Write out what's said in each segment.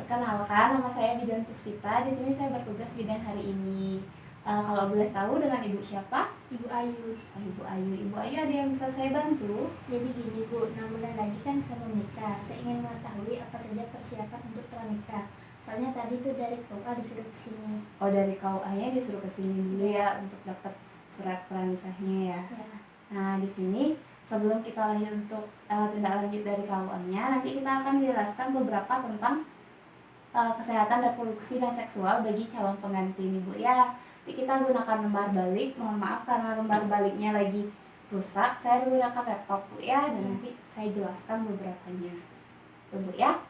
Perkenalkan, nama saya Bidan Puspita. Di sini saya bertugas bidan hari ini. Kalau boleh tahu dengan Ibu siapa? Ibu Ayu. Ibu Ayu. Ibu Ayu, ada yang bisa saya bantu? Jadi gini Bu, 6 bulan lagi kan saya mau menikah. Saya ingin mengetahui apa saja persiapan untuk pranikah. Soalnya tadi tuh dari KUA disuruh ke sini. Oh, dari KUA-nya disuruh ke sini dulu ya untuk dapat surat pranikahnya ya. Ya. Nah, di sini sebelum kita lanjut untuk tindak lanjut dari KUA-nya, nanti kita akan menjelaskan beberapa tentang kesehatan reproduksi dan seksual bagi calon pengantin Ibu ya. Jadi kita gunakan lembar balik. Mohon maaf karena lembar baliknya lagi rusak, saya menggunakan laptop Bu ya, dan nanti saya jelaskan beberapanya. Tuh Bu ya.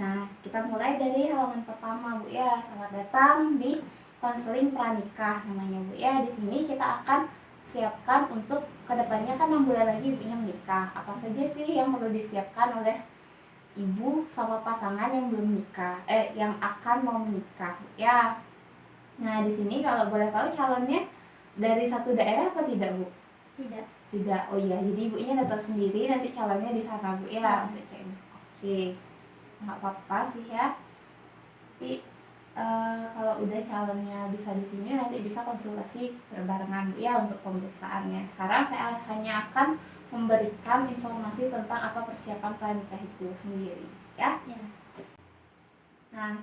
Nah, kita mulai dari halaman pertama Bu ya. Selamat datang di konseling pranikah namanya Bu ya. Di sini kita akan siapkan untuk kedepannya kan 6 bulan lagi ibunya menikah. Apa saja sih yang perlu disiapkan oleh ibu sama pasangan yang belum nikah, yang akan mau menikah ya. Nah, di sini kalau boleh tahu calonnya dari satu daerah apa tidak Bu? Tidak. Oh iya, jadi ibunya datang sendiri, nanti calonnya di sana Bu ya untuk cek. Oke, nggak apa-apa sih ya. Tapi kalau udah calonnya bisa di sini, nanti bisa konsultasi berbarengan Bu ya untuk pemeriksaannya. Sekarang saya hanya akan memberikan informasi tentang apa persiapan pranikah itu sendiri ya. Nah,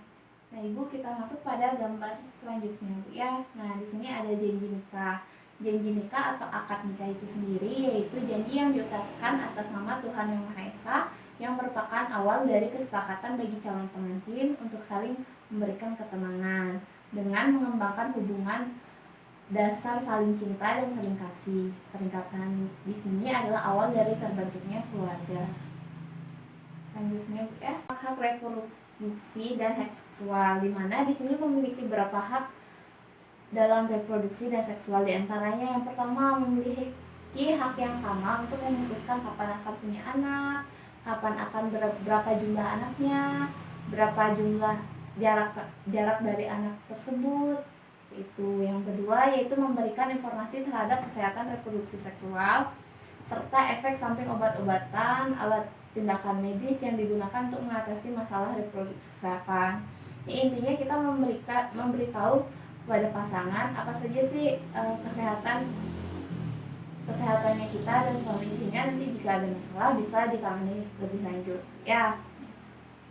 Ibu, kita masuk pada gambar selanjutnya Bu ya. Nah, di sini ada janji nikah. Janji nikah atau akad nikah itu sendiri yaitu janji yang diucapkan atas nama Tuhan Yang Maha Esa yang merupakan awal dari kesepakatan bagi calon pengantin untuk saling memberikan ketenangan dengan mengembangkan hubungan dasar saling cinta dan saling kasih. Pernikahan di sini adalah awal dari terbentuknya keluarga. Selanjutnya ya, hak reproduksi dan hak seksual, di mana di sini memiliki beberapa hak dalam reproduksi dan seksual. Di antaranya yang pertama memiliki hak yang sama untuk memutuskan kapan akan punya anak, kapan akan berapa jumlah anaknya, berapa jumlah jarak dari anak tersebut. Itu yang kedua yaitu memberikan informasi terhadap kesehatan reproduksi seksual serta efek samping obat-obatan, alat tindakan medis yang digunakan untuk mengatasi masalah reproduksi kesehatan. Ini intinya kita memberitahu kepada pasangan apa saja sih kesehatannya kita dan suami istrinya, nanti jika ada masalah bisa ditangani lebih lanjut ya.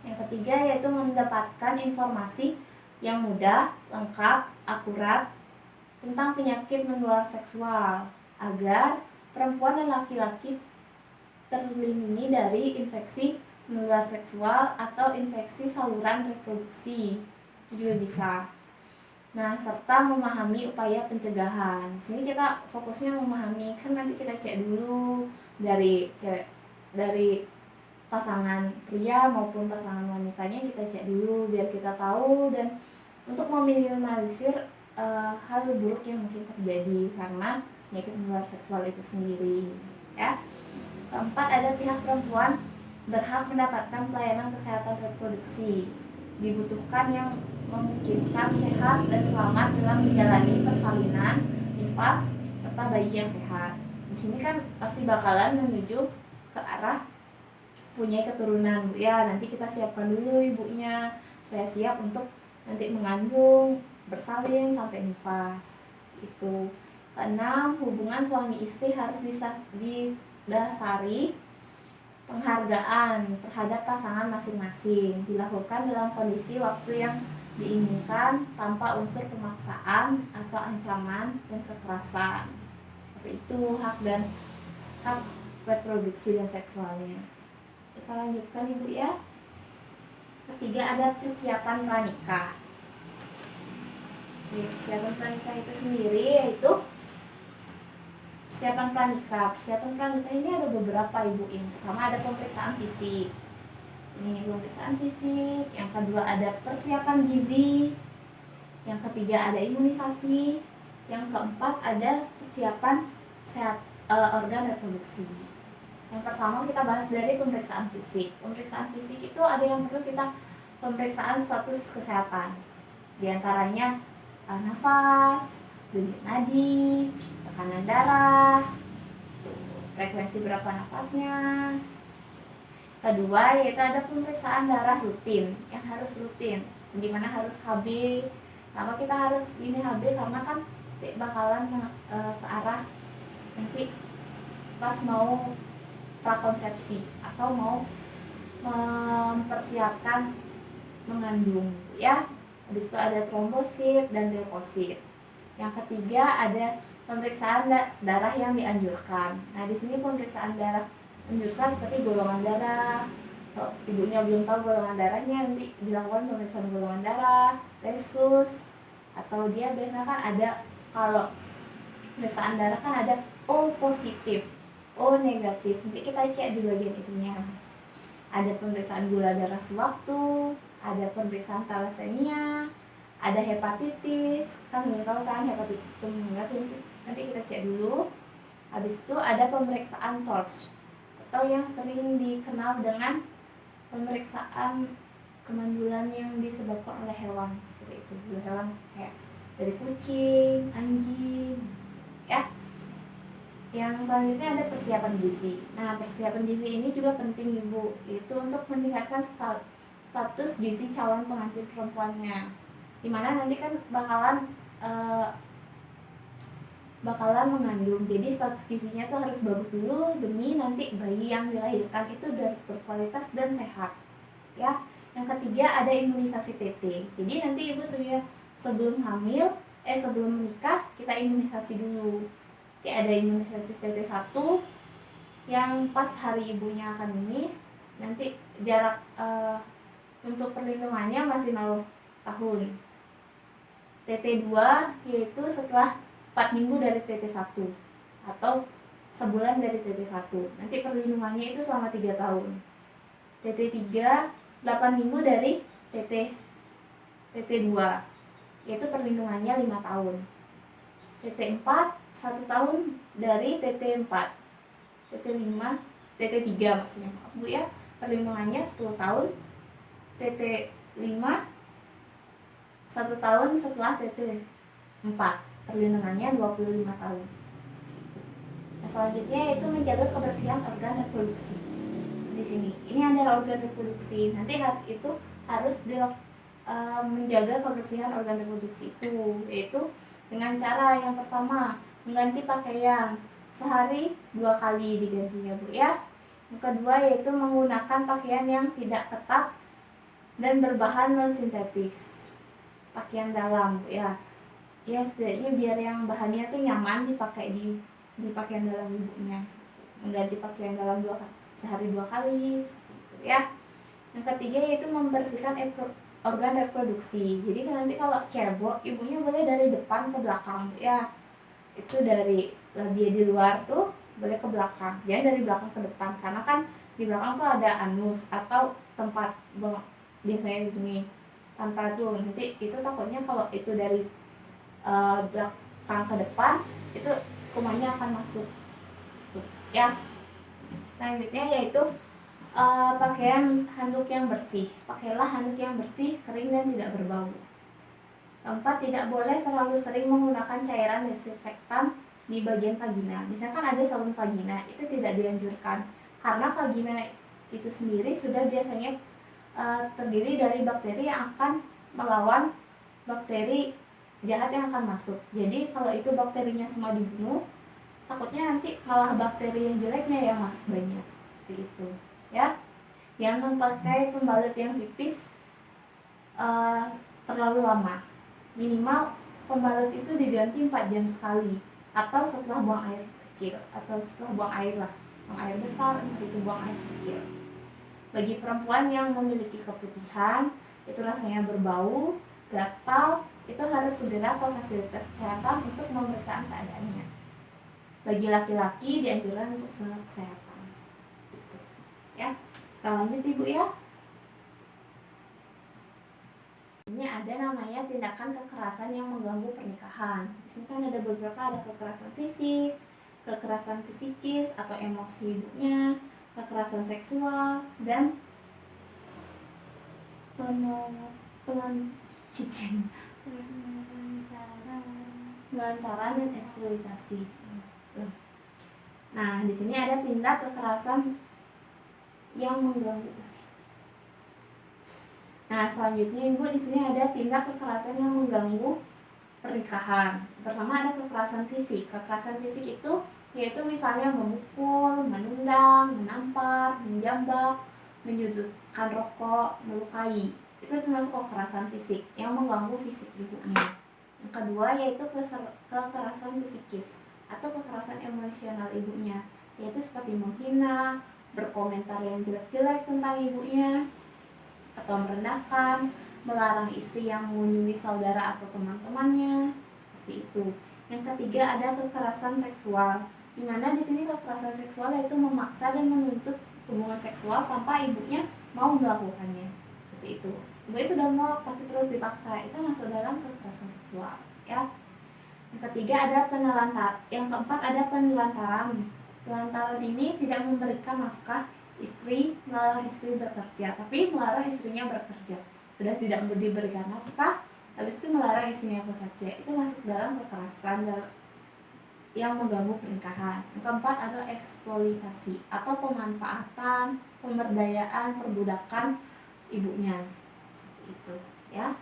Yang ketiga yaitu mendapatkan informasi yang mudah, lengkap, akurat tentang penyakit menular seksual agar perempuan dan laki-laki terlindungi dari infeksi menular seksual atau infeksi saluran reproduksi. Itu juga bisa. Nah, serta memahami upaya pencegahan. Di sini kita fokusnya memahami, kan nanti kita cek dulu dari pasangan pria maupun pasangan wanitanya, kita cek dulu biar kita tahu dan untuk meminimalisir hal buruk yang mungkin terjadi karena penyakit menular seksual itu sendiri ya. Keempat, ada pihak perempuan berhak mendapatkan pelayanan kesehatan reproduksi. Dibutuhkan yang memungkinkan sehat dan selamat dalam menjalani persalinan, nifas, serta bayi yang sehat. Di sini kan pasti bakalan menuju ke arah punya keturunan Bu ya. Nanti kita siapkan dulu ibunya supaya siap untuk nanti mengandung, bersalin sampai nifas. Itu. Keenam, hubungan suami istri harus didasari penghargaan terhadap pasangan masing-masing, dilakukan dalam kondisi waktu yang diinginkan tanpa unsur pemaksaan atau ancaman dan kekerasan. Seperti itu hak reproduksi dan seksualnya. Kita lanjutkan Ibu ya. Ketiga, ada persiapan pranikah. Persiapan pranikah itu sendiri yaitu persiapan pranikah. Persiapan pranikah ini ada beberapa Ibu. Yang pertama ada pemeriksaan fisik. Ini pemeriksaan fisik. Yang kedua ada persiapan gizi. Yang ketiga ada imunisasi. Yang keempat ada persiapan organ reproduksi. Yang pertama kita bahas dari pemeriksaan fisik. Pemeriksaan fisik itu ada yang perlu kita pemeriksaan status kesehatan. Di antaranya nafas, denyut nadi, tekanan darah, frekuensi berapa nafasnya. Kedua yaitu ada pemeriksaan darah rutin yang harus rutin, dimana harus KB. Kenapa kita harus ini HB? Karena kan bakalan ke arah nanti pas mau prakonsepsi atau mau mempersiapkan mengandung ya. Habis itu ada trombosit dan leukosit. Yang ketiga ada pemeriksaan darah yang dianjurkan. Nah, di sini pemeriksaan darah anjurkan seperti golongan darah. Kalau ibunya belum tahu golongan darahnya, nanti dilakukan pemeriksaan golongan darah, resus, atau dia biasanya kan ada, kalau pemeriksaan darah kan ada O positif, O negatif. Nanti kita cek di bagian itunya. Ada pemeriksaan gula darah sewaktu, ada pemeriksaan thalassemia, ada hepatitis, kan belum tahu kan hepatitis itu enggak, nanti kita cek dulu. Habis itu ada pemeriksaan TORCH atau yang sering dikenal dengan pemeriksaan kemandulan yang disebabkan oleh hewan, seperti itu. Hewan kayak dari kucing, anjing, ya. Yang selanjutnya ada persiapan gizi. Nah, persiapan gizi ini juga penting Ibu, yaitu untuk meningkatkan status gizi calon pengantin perempuannya. Dimana nanti kan bakalan mengandung, jadi status gizinya tuh harus bagus dulu demi nanti bayi yang dilahirkan itu berkualitas dan sehat ya. Yang ketiga ada imunisasi TT. Jadi nanti ibu sebelum hamil sebelum menikah kita imunisasi dulu. Jadi ada imunisasi TT 1 yang pas hari ibunya akan ini, nanti jarak untuk perlindungannya masih 0 tahun. TT 2 yaitu setelah 4 minggu dari TT 1 atau sebulan dari TT 1. Nanti perlindungannya itu selama 3 tahun. TT 3 8 minggu dari TT 2 yaitu perlindungannya 5 tahun. TT 4 1 tahun dari TT 4. TT 5 TT 3 maksudnya, maaf Bu ya, perlindungannya 10 tahun. TT 5 1 tahun setelah TT 4, perlindungannya 25 tahun. Nah, selanjutnya itu menjaga kebersihan organ reproduksi. Di sini, ini adalah organ reproduksi. Nanti itu harus menjaga kebersihan organ reproduksi itu, yaitu dengan cara yang pertama mengganti pakaian sehari 2 kali digantinya Bu ya. Yang kedua yaitu menggunakan pakaian yang tidak ketat dan berbahan non sintetis, pakaian dalam Bu ya. Ya setidaknya biar yang bahannya tuh nyaman dipakai di pakaian dalam ibunya. Mengganti pakaian dalam sehari 2 kali gitu ya. Yang ketiga yaitu membersihkan organ reproduksi. Jadi nanti kalau cebok ibunya boleh dari depan ke belakang ya. Itu dari labia di luar tuh boleh ke belakang, jangan dari belakang ke depan, karena kan di belakang tuh ada anus atau tempat biasanya gini tanpa tuh, nanti itu takutnya kalau itu dari belakang ke depan itu kumannya akan masuk tuh, ya. Selanjutnya yaitu pakaian handuk yang bersih. Pakailah handuk yang bersih, kering dan tidak berbau. Keempat, tidak boleh terlalu sering menggunakan cairan desinfektan di bagian vagina. Misalkan ada sabun vagina, itu tidak dianjurkan karena vagina itu sendiri sudah biasanya terdiri dari bakteri yang akan melawan bakteri jahat yang akan masuk. Jadi kalau itu bakterinya semua dibunuh, takutnya nanti malah bakteri yang jeleknya yang masuk banyak. Seperti itu, ya. Jangan memakai pembalut yang tipis terlalu lama. Minimal pembalut itu diganti 4 jam sekali, atau setelah buang air kecil, atau setelah buang air lah, buang air besar, entah itu buang air kecil. Bagi perempuan yang memiliki keputihan, itu rasanya berbau, gatal, itu harus segera ke fasilitas kesehatan untuk pemeriksaan keadaannya. Bagi laki-laki dianjurkan untuk sunat kesehatan. Gitu. Ya, kita lanjut Ibu ya. Ini ada namanya tindakan kekerasan yang mengganggu pernikahan. Di sini kan ada beberapa, ada kekerasan fisik, kekerasan psikis atau emosi ibunya, kekerasan seksual, dan pelancaran dan eksploitasi. Nah, di sini ada tindak kekerasan yang mengganggu. Nah, selanjutnya Ibu di sini ada tindak kekerasan yang mengganggu pernikahan. Pertama ada kekerasan fisik. Kekerasan fisik itu yaitu misalnya memukul, menendang, menampar, menjambak, menyudutkan rokok, melukai. Itu termasuk kekerasan fisik yang mengganggu fisik ibunya. Yang kedua yaitu kekerasan psikis atau kekerasan emosional ibunya, yaitu seperti menghina, berkomentar yang jelek-jelek tentang ibunya, atau merendahkan, melarang istri yang mengunjungi saudara atau teman-temannya, seperti itu. Yang ketiga ada kekerasan seksual, di mana di sini kekerasan seksual yaitu memaksa dan menuntut hubungan seksual tanpa ibunya mau melakukannya, seperti itu. Ibunya sudah menolak tapi terus dipaksa, itu masuk dalam kekerasan seksual, ya. Yang ketiga ada penelantaran. Yang keempat ada penelantaran. Penelantaran ini tidak memberikan nafkah istri, melarang istri bekerja, tapi melarang istrinya bekerja. Sudah tidak diberikan nafkah, habis itu melarang istrinya bekerja. Itu masuk dalam kekerasan yang mengganggu pernikahan. Yang keempat adalah eksploitasi atau pemanfaatan, pemberdayaan, perbudakan ibunya. Seperti itu, ya.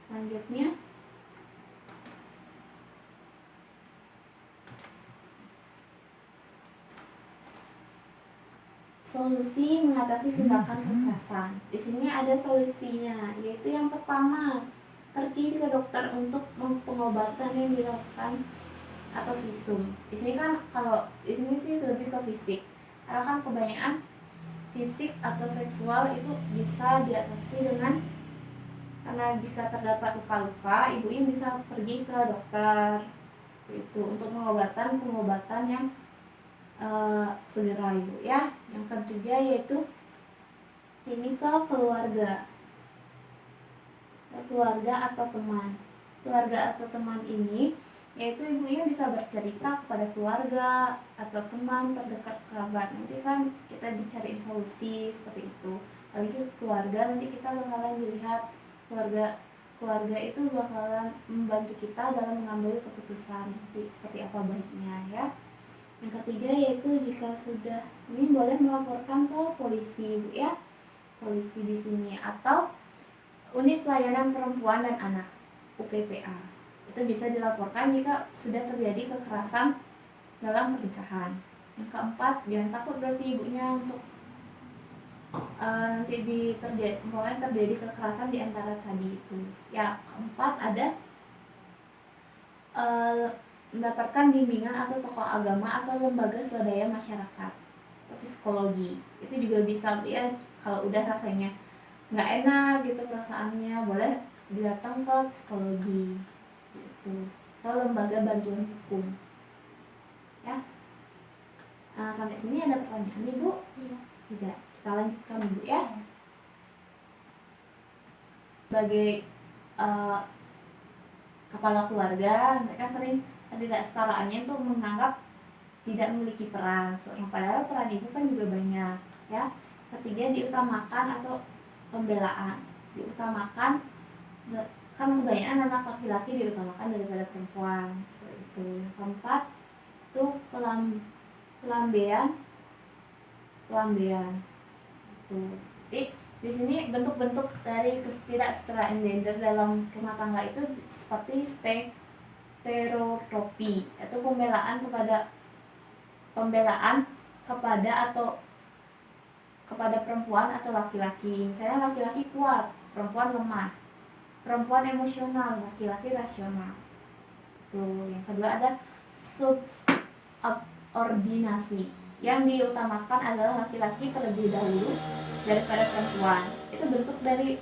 Selanjutnya solusi mengatasi tindakan kekerasan. Di sini ada solusinya, yaitu yang pertama, pergi ke dokter untuk pengobatan yang dilakukan atau visum. Di sini kan kalau di sini sih lebih ke fisik. Karena kan kebanyakan fisik atau seksual itu bisa diatasi dengan, karena jika terdapat luka-luka, ibunya bisa pergi ke dokter itu untuk pengobatan yang segera ibu, ya. Yang ketiga yaitu ini ke keluarga atau teman. Keluarga atau teman ini yaitu ibunya bisa bercerita kepada keluarga atau teman terdekat kerabat. Nanti kan kita dicariin solusi seperti itu. Apalagi keluarga, nanti kita bakalan dilihat keluarga itu bakalan membantu kita dalam mengambil keputusan nanti seperti apa baiknya, ya. Yang ketiga yaitu jika sudah ini boleh melaporkan ke polisi, Bu, ya. Polisi di sini atau Unit Pelayanan Perempuan dan Anak, UPPA. Itu bisa dilaporkan jika sudah terjadi kekerasan dalam pernikahan. Yang keempat, jangan takut berarti ibunya untuk nanti mulai terjadi kekerasan di antara tadi itu. Yang keempat ada mendapatkan bimbingan atau tokoh agama atau lembaga swadaya masyarakat atau psikologi. Itu juga bisa, ya, kalau udah rasanya nggak enak gitu perasaannya, boleh datang ke psikologi gitu, atau lembaga bantuan hukum, ya. Nah, sampai sini ada pertanyaan Ibu? Iya. Tidak. Kita lanjutkan Ibu, ya. Sebagai kepala keluarga, mereka sering ketidaksetaraannya itu menganggap tidak memiliki peran, padahal peran ibu kan juga banyak, ya. Ketiga, diutamakan atau pembelaan. Diutamakan, kan kebanyakan anak laki-laki diutamakan daripada perempuan, seperti itu. Yang keempat itu pelambean. Jadi di sini bentuk-bentuk dari ketidaksetaraan gender dalam rumah tangga itu seperti stereotopi atau pembelaan kepada perempuan atau laki-laki. Misalnya laki-laki kuat, perempuan lemah. Perempuan emosional, laki-laki rasional. Tuh, yang kedua ada subordinasi. Yang diutamakan adalah laki-laki terlebih dahulu daripada perempuan. Itu bentuk dari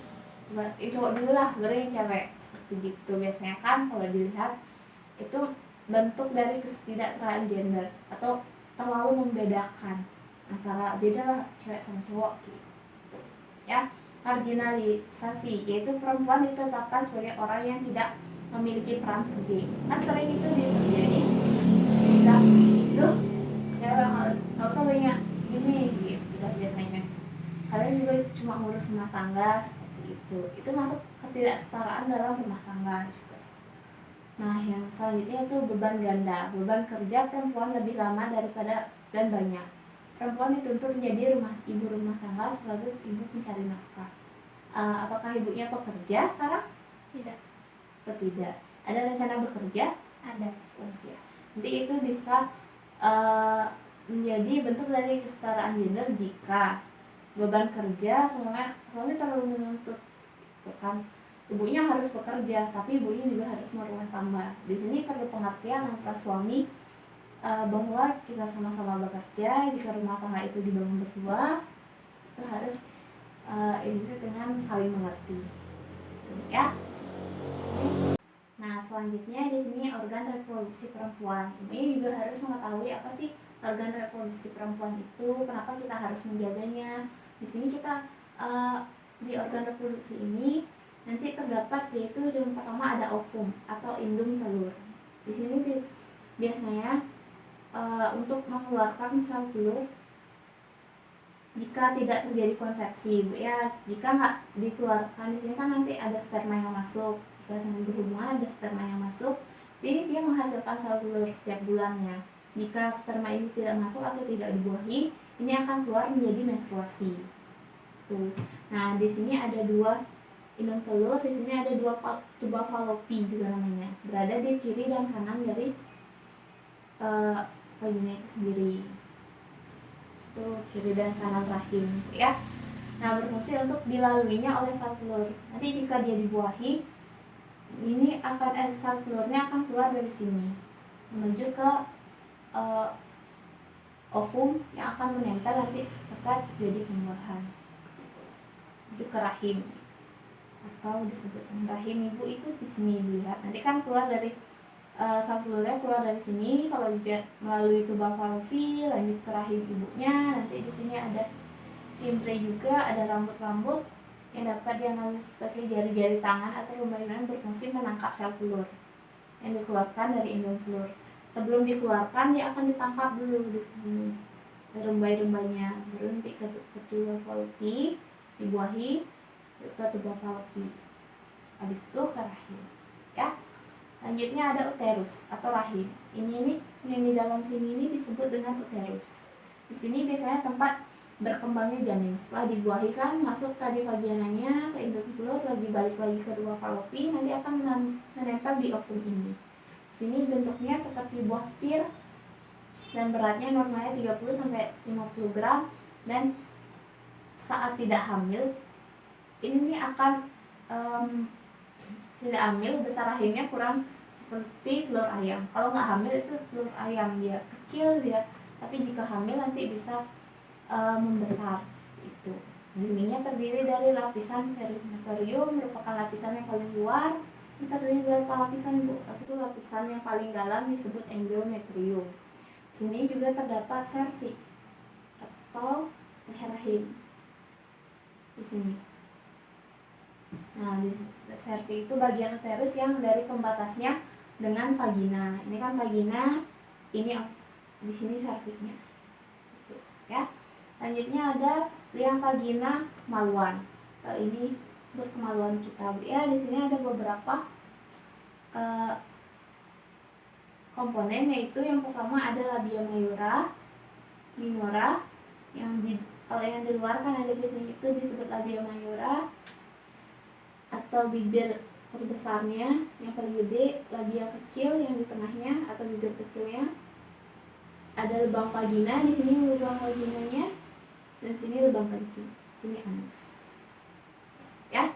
cowok dulu lah, baru yang cewek, seperti gitu biasanya kan kalau dilihat. Itu bentuk dari ketidaksetaraan gender atau terlalu membedakan antara beda cewek sama cowok gitu, ya. Marginalisasi, yaitu perempuan ditetapkan sebagai orang yang tidak memiliki peran penting. Kan sering itu terjadi ketika itu cewek nggak usah banyak gini gitu kan biasanya, kalian juga cuma ngurus rumah tangga, seperti itu masuk ketidaksetaraan dalam rumah tangga juga. Nah, yang selanjutnya itu beban ganda. Beban kerja perempuan lebih lama dan banyak. perempuan dituntut menjadi ibu rumah tangga sekaligus ibu pencari nafkah. Apakah ibunya pekerja sekarang? Tidak. Tidak. Ada rencana bekerja? Ada. Oh ya. Nanti itu bisa menjadi bentuk dari kesetaraan gender jika beban kerja suami terlalu menuntut, kan ibunya harus bekerja tapi ibunya juga harus merumah tangga. Di sini perlu pengertian antara suami bahwa kita sama-sama bekerja. Jika rumah tangga itu dibangun berdua, itu harus ini dengan saling mengerti, ya. Nah, selanjutnya di sini organ reproduksi perempuan. Ibunya juga harus mengetahui apa sih organ reproduksi perempuan itu, kenapa kita harus menjaganya. Di sini kita di organ reproduksi ini nanti terdapat yaitu yang pertama ada ovum atau indung telur. Di sini biasanya untuk mengeluarkan sel telur jika tidak terjadi konsepsi, Bu ya. Jika nggak dikeluarkan, di sini kan nanti ada sperma yang masuk. Jika sedang berhubungan ada sperma yang masuk, jadi dia menghasilkan sel telur setiap bulannya. Jika sperma ini tidak masuk atau tidak dibuahi, ini akan keluar menjadi menstruasi. Tuh. Nah, di sini ada 2 indung telur, di sini ada 2 tuba falopi juga namanya, berada di kiri dan kanan dari vagina itu sendiri. Tuh, kiri dan kanan rahim, ya. Nah, berfungsi untuk dilaluinya oleh sel telur. Nanti jika dia dibuahi, ini akan sel telurnya akan keluar dari sini menuju ke ovum yang akan menempel nanti setelah terjadi pembuahan itu ke rahim, atau disebut rahim ibu. Itu di sini dilihat nanti kan keluar dari sel telurnya keluar dari sini. Kalau juga melalui tubal fallopi lanjut ke rahim ibunya, nanti di sini ada fimbre juga, ada rambut-rambut yang dapat dianalisis sebagai jari-jari tangan atau rumbai-rumbai berfungsi menangkap sel telur yang dikeluarkan dari indung telur. Sebelum dikeluarkan dia akan ditangkap dulu di sini rumbai-rumbainya, baru nanti ke tubal fallopi dibuahi ke tubal fallopi, habis itu ke rahim, ya. Selanjutnya ada uterus atau rahim. Ini yang di dalam sini ini disebut dengan uterus. Di sini biasanya tempat berkembangnya janin. Setelah dibuahi kan masuk tadi vaginanya ke indung telur, lagi balik lagi ke tubal fallopi, nanti akan menempel di ovum ini. Sini bentuknya seperti buah pir dan beratnya normalnya 30 sampai 50 gram, dan saat tidak hamil ini akan tidak hamil, besar rahimnya kurang seperti telur ayam. Kalau nggak hamil itu telur ayam, dia kecil dia, tapi jika hamil nanti bisa membesar seperti itu. Dindingnya terdiri dari lapisan peritoneum, merupakan lapisan yang paling luar. Ini terdiri dari lapisan itu lapisan yang paling dalam disebut endometrium. Sini juga terdapat cervix atau leher rahim di sini. Nah, di cervix itu bagian uterus yang dari pembatasnya dengan vagina. Ini kan vagina, ini di sini cervixnya. Gitu, ya. Selanjutnya ada liang vagina maluan. Ini berkemaluan kita. Ya, di sini ada beberapa komponen, yaitu yang pertama ada labia mayora, minora, kalau yang di luar kan ada di sini itu disebut labia mayora atau bibir terbesarnya yang paling gede, labia kecil yang di tengahnya atau bibir kecilnya. Ada lubang vagina, di sini lubang vaginanya, dan sini lubang kencing, sini anus. Ya.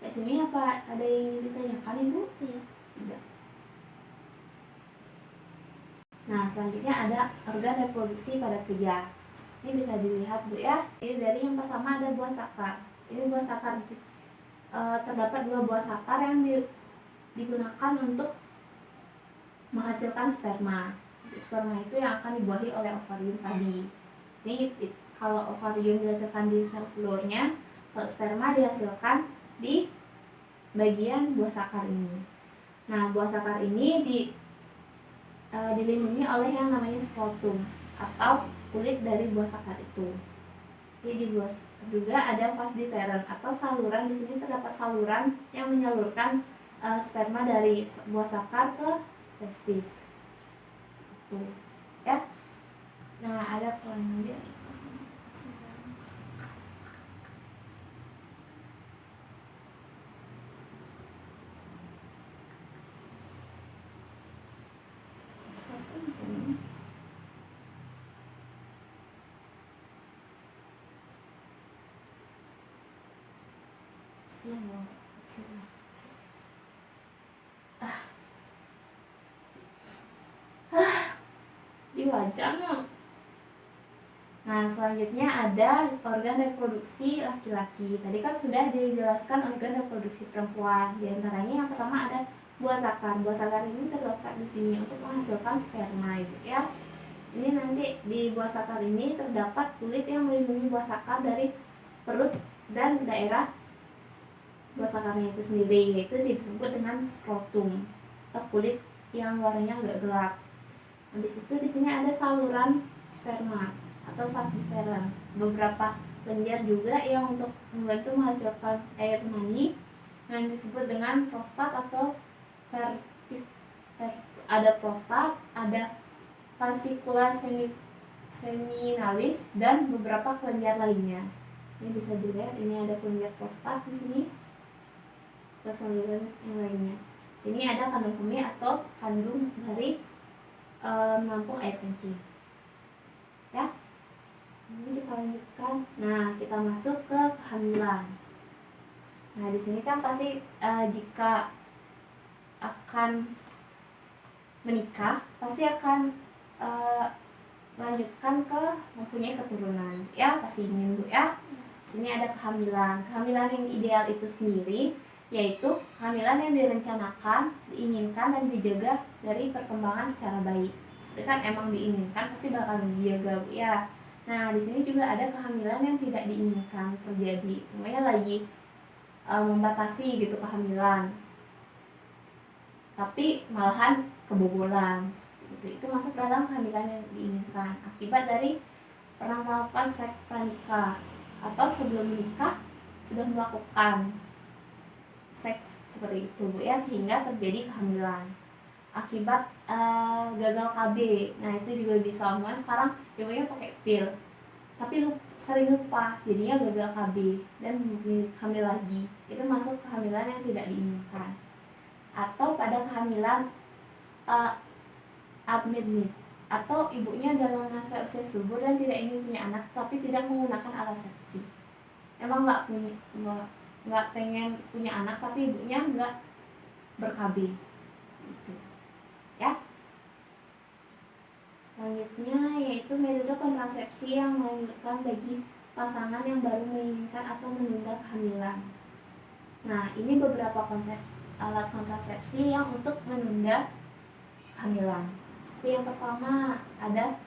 Di sini apa ada yang ditanyakan Ibu? Iya. Tidak. Nah, selanjutnya ada organ reproduksi pada pria. Ini bisa dilihat Bu ya. Ini dari yang pertama ada buah sakar. Ini buah sakar, terdapat 2 buah sakar yang digunakan untuk menghasilkan sperma. Sperma itu yang akan dibuahi oleh ovarium tadi. Ini kalau ovarium dihasilkan di sel telurnya, kalau sperma dihasilkan di bagian buah sakar ini. Nah, buah sakar ini dilindungi oleh yang namanya skrotum atau kulit dari buah sakar itu. Jadi di buah juga ada vas deferens atau saluran. Di sini terdapat saluran yang menyalurkan sperma dari buah sakar ke testis. Tuh, ya. Nah, ada Di wajahnya. Nah, selanjutnya ada organ reproduksi laki-laki. Tadi kan sudah dijelaskan organ reproduksi perempuan. Di antaranya yang pertama ada buah zakar. Buah zakar ini terletak di sini untuk menghasilkan sperma, gitu ya. Ini nanti di buah zakar ini terdapat kulit yang melindungi buah zakar dari perut dan daerah buah zakarnya itu sendiri, yaitu disebut dengan skrotum atau kulit yang warnanya agak gelap. Habis itu di sini ada saluran sperma atau vas deferens. Beberapa kelenjar juga yang untuk membantu menghasilkan air mani yang disebut dengan prostat atau ada prostat, ada fascicula seminalis dan beberapa kelenjar lainnya. Ini bisa dilihat, ini ada kelenjar prostat di sini, ke saluran yang lainnya. Sini ada kandung kemih atau kandung dari menampung air kencing. Ya, ini kita lanjutkan. Nah, kita masuk ke kehamilan. Nah, di sini kan pasti jika akan menikah pasti akan lanjutkan ke mempunyai keturunan, ya pasti ingin Bu ya. Sini ada kehamilan. Kehamilan yang ideal itu sendiri yaitu kehamilan yang direncanakan, diinginkan dan dijaga dari perkembangan secara baik. Itu kan emang diinginkan pasti bakal dijaga Bu ya. Nah, di sini juga ada kehamilan yang tidak diinginkan terjadi. Namanya lagi membatasi gitu kehamilan. Tapi malahan kebobolan. Itu masuk dalam kehamilan yang diinginkan akibat dari pernah melakukan seks pranikah atau sebelum menikah sudah melakukan seks seperti itu Bu ya, sehingga terjadi kehamilan akibat gagal KB. Nah, itu juga bisa sekarang ibunya pakai pil tapi sering lupa jadinya gagal KB dan hamil lagi. Itu masuk kehamilan yang tidak diinginkan. Atau pada kehamilan admitted atau ibunya dalam masa usia subur dan tidak ingin punya anak tapi tidak menggunakan alat sepsi. Emang nggak pengen punya anak tapi ibunya nggak ber-KB gitu ya. Selanjutnya yaitu metode kontrasepsi yang melahirkan bagi pasangan yang baru menginginkan atau menunda kehamilan. Nah, ini beberapa konsep alat kontrasepsi yang untuk menunda kehamilan. Yang pertama ada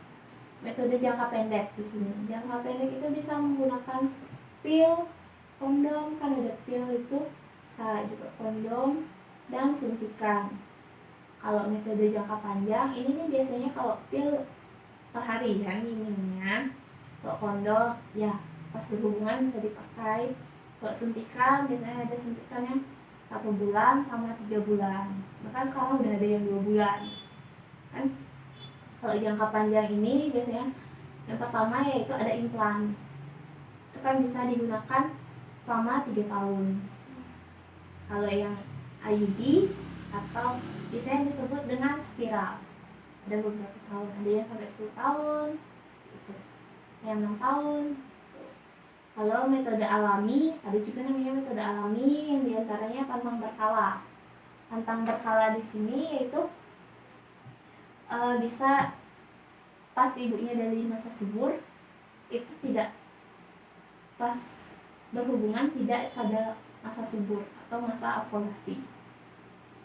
metode jangka pendek di sini. Jangka pendek itu bisa menggunakan pil, kondom, kan ada pil itu, juga kondom dan suntikan. Kalau metode jangka panjang ini nih biasanya kalau pil per hari ya minumnya. Kalau kondom ya pas berhubungan bisa dipakai. Kalau suntikan biasanya ada suntikannya 1 bulan sama 3 bulan. Bahkan sekarang udah ada yang 2 bulan. Kan? Kalau jangka panjang ini biasanya yang pertama yaitu ada implan. Itu kan bisa digunakan selama 3 tahun. Kalau yang IUD atau biasanya disebut dengan spiral, ada beberapa tahun, ada yang sampai 10 tahun gitu. Yang 6 tahun. Kalau metode alami, ada juga namanya metode alami yang diantaranya pantang berkala. Pantang berkala di sini yaitu bisa pas ibunya dari masa subur itu tidak pas berhubungan tidak pada masa subur atau masa ovulasi.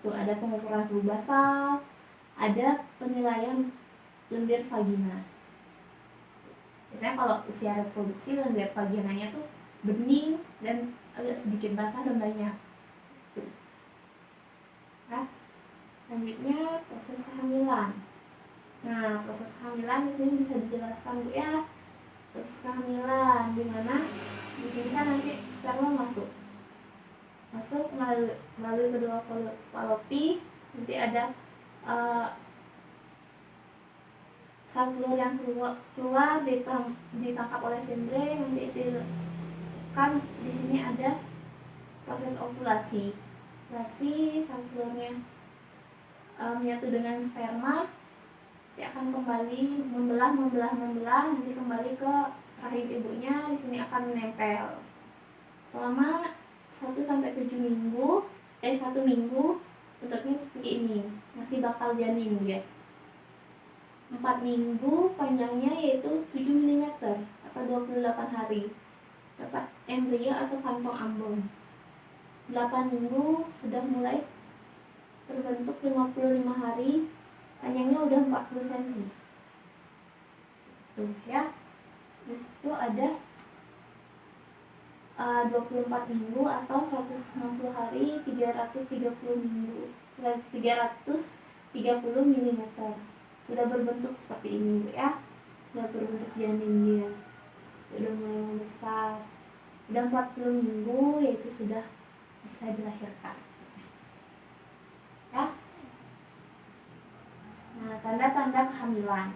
Tuh ada pengukuran suhu basal, ada penilaian lendir vagina. Biasanya kalau usia reproduksi lendir vaginanya tuh bening dan agak sedikit basah dan banyak. Nah, selanjutnya proses kehamilan. Nah, proses kehamilan di sini bisa dijelaskan Bu ya. Proses kehamilan di mana di sini kan nanti sperma masuk melalui kedua falopi, nanti ada sel telur yang keluar ditangkap oleh membrane, nanti itu kan di sini ada proses ovulasi. Sel telurnya menyatu dengan sperma, dia akan kembali membelah, nanti kembali ke rahim ibunya, di sini akan menempel. Selama 1 sampai 7 minggu, 1 minggu bentuknya seperti ini, masih bakal janin dia. 4 minggu panjangnya yaitu 7 mm atau 28 hari. Dapat embrio atau kantong ambon. 8 minggu sudah mulai berbentuk 55 hari, panjangnya udah 40 cm. Tuh ya. Terus itu ada 24 minggu atau 160 hari, 330 minggu, 330 mm. Sudah berbentuk seperti ini Bu ya. Sudah berbentuk janin dia. Sudah mulai membesar. Sudah 40 minggu yaitu sudah bisa dilahirkan. Ya. Nah, tanda-tanda kehamilan.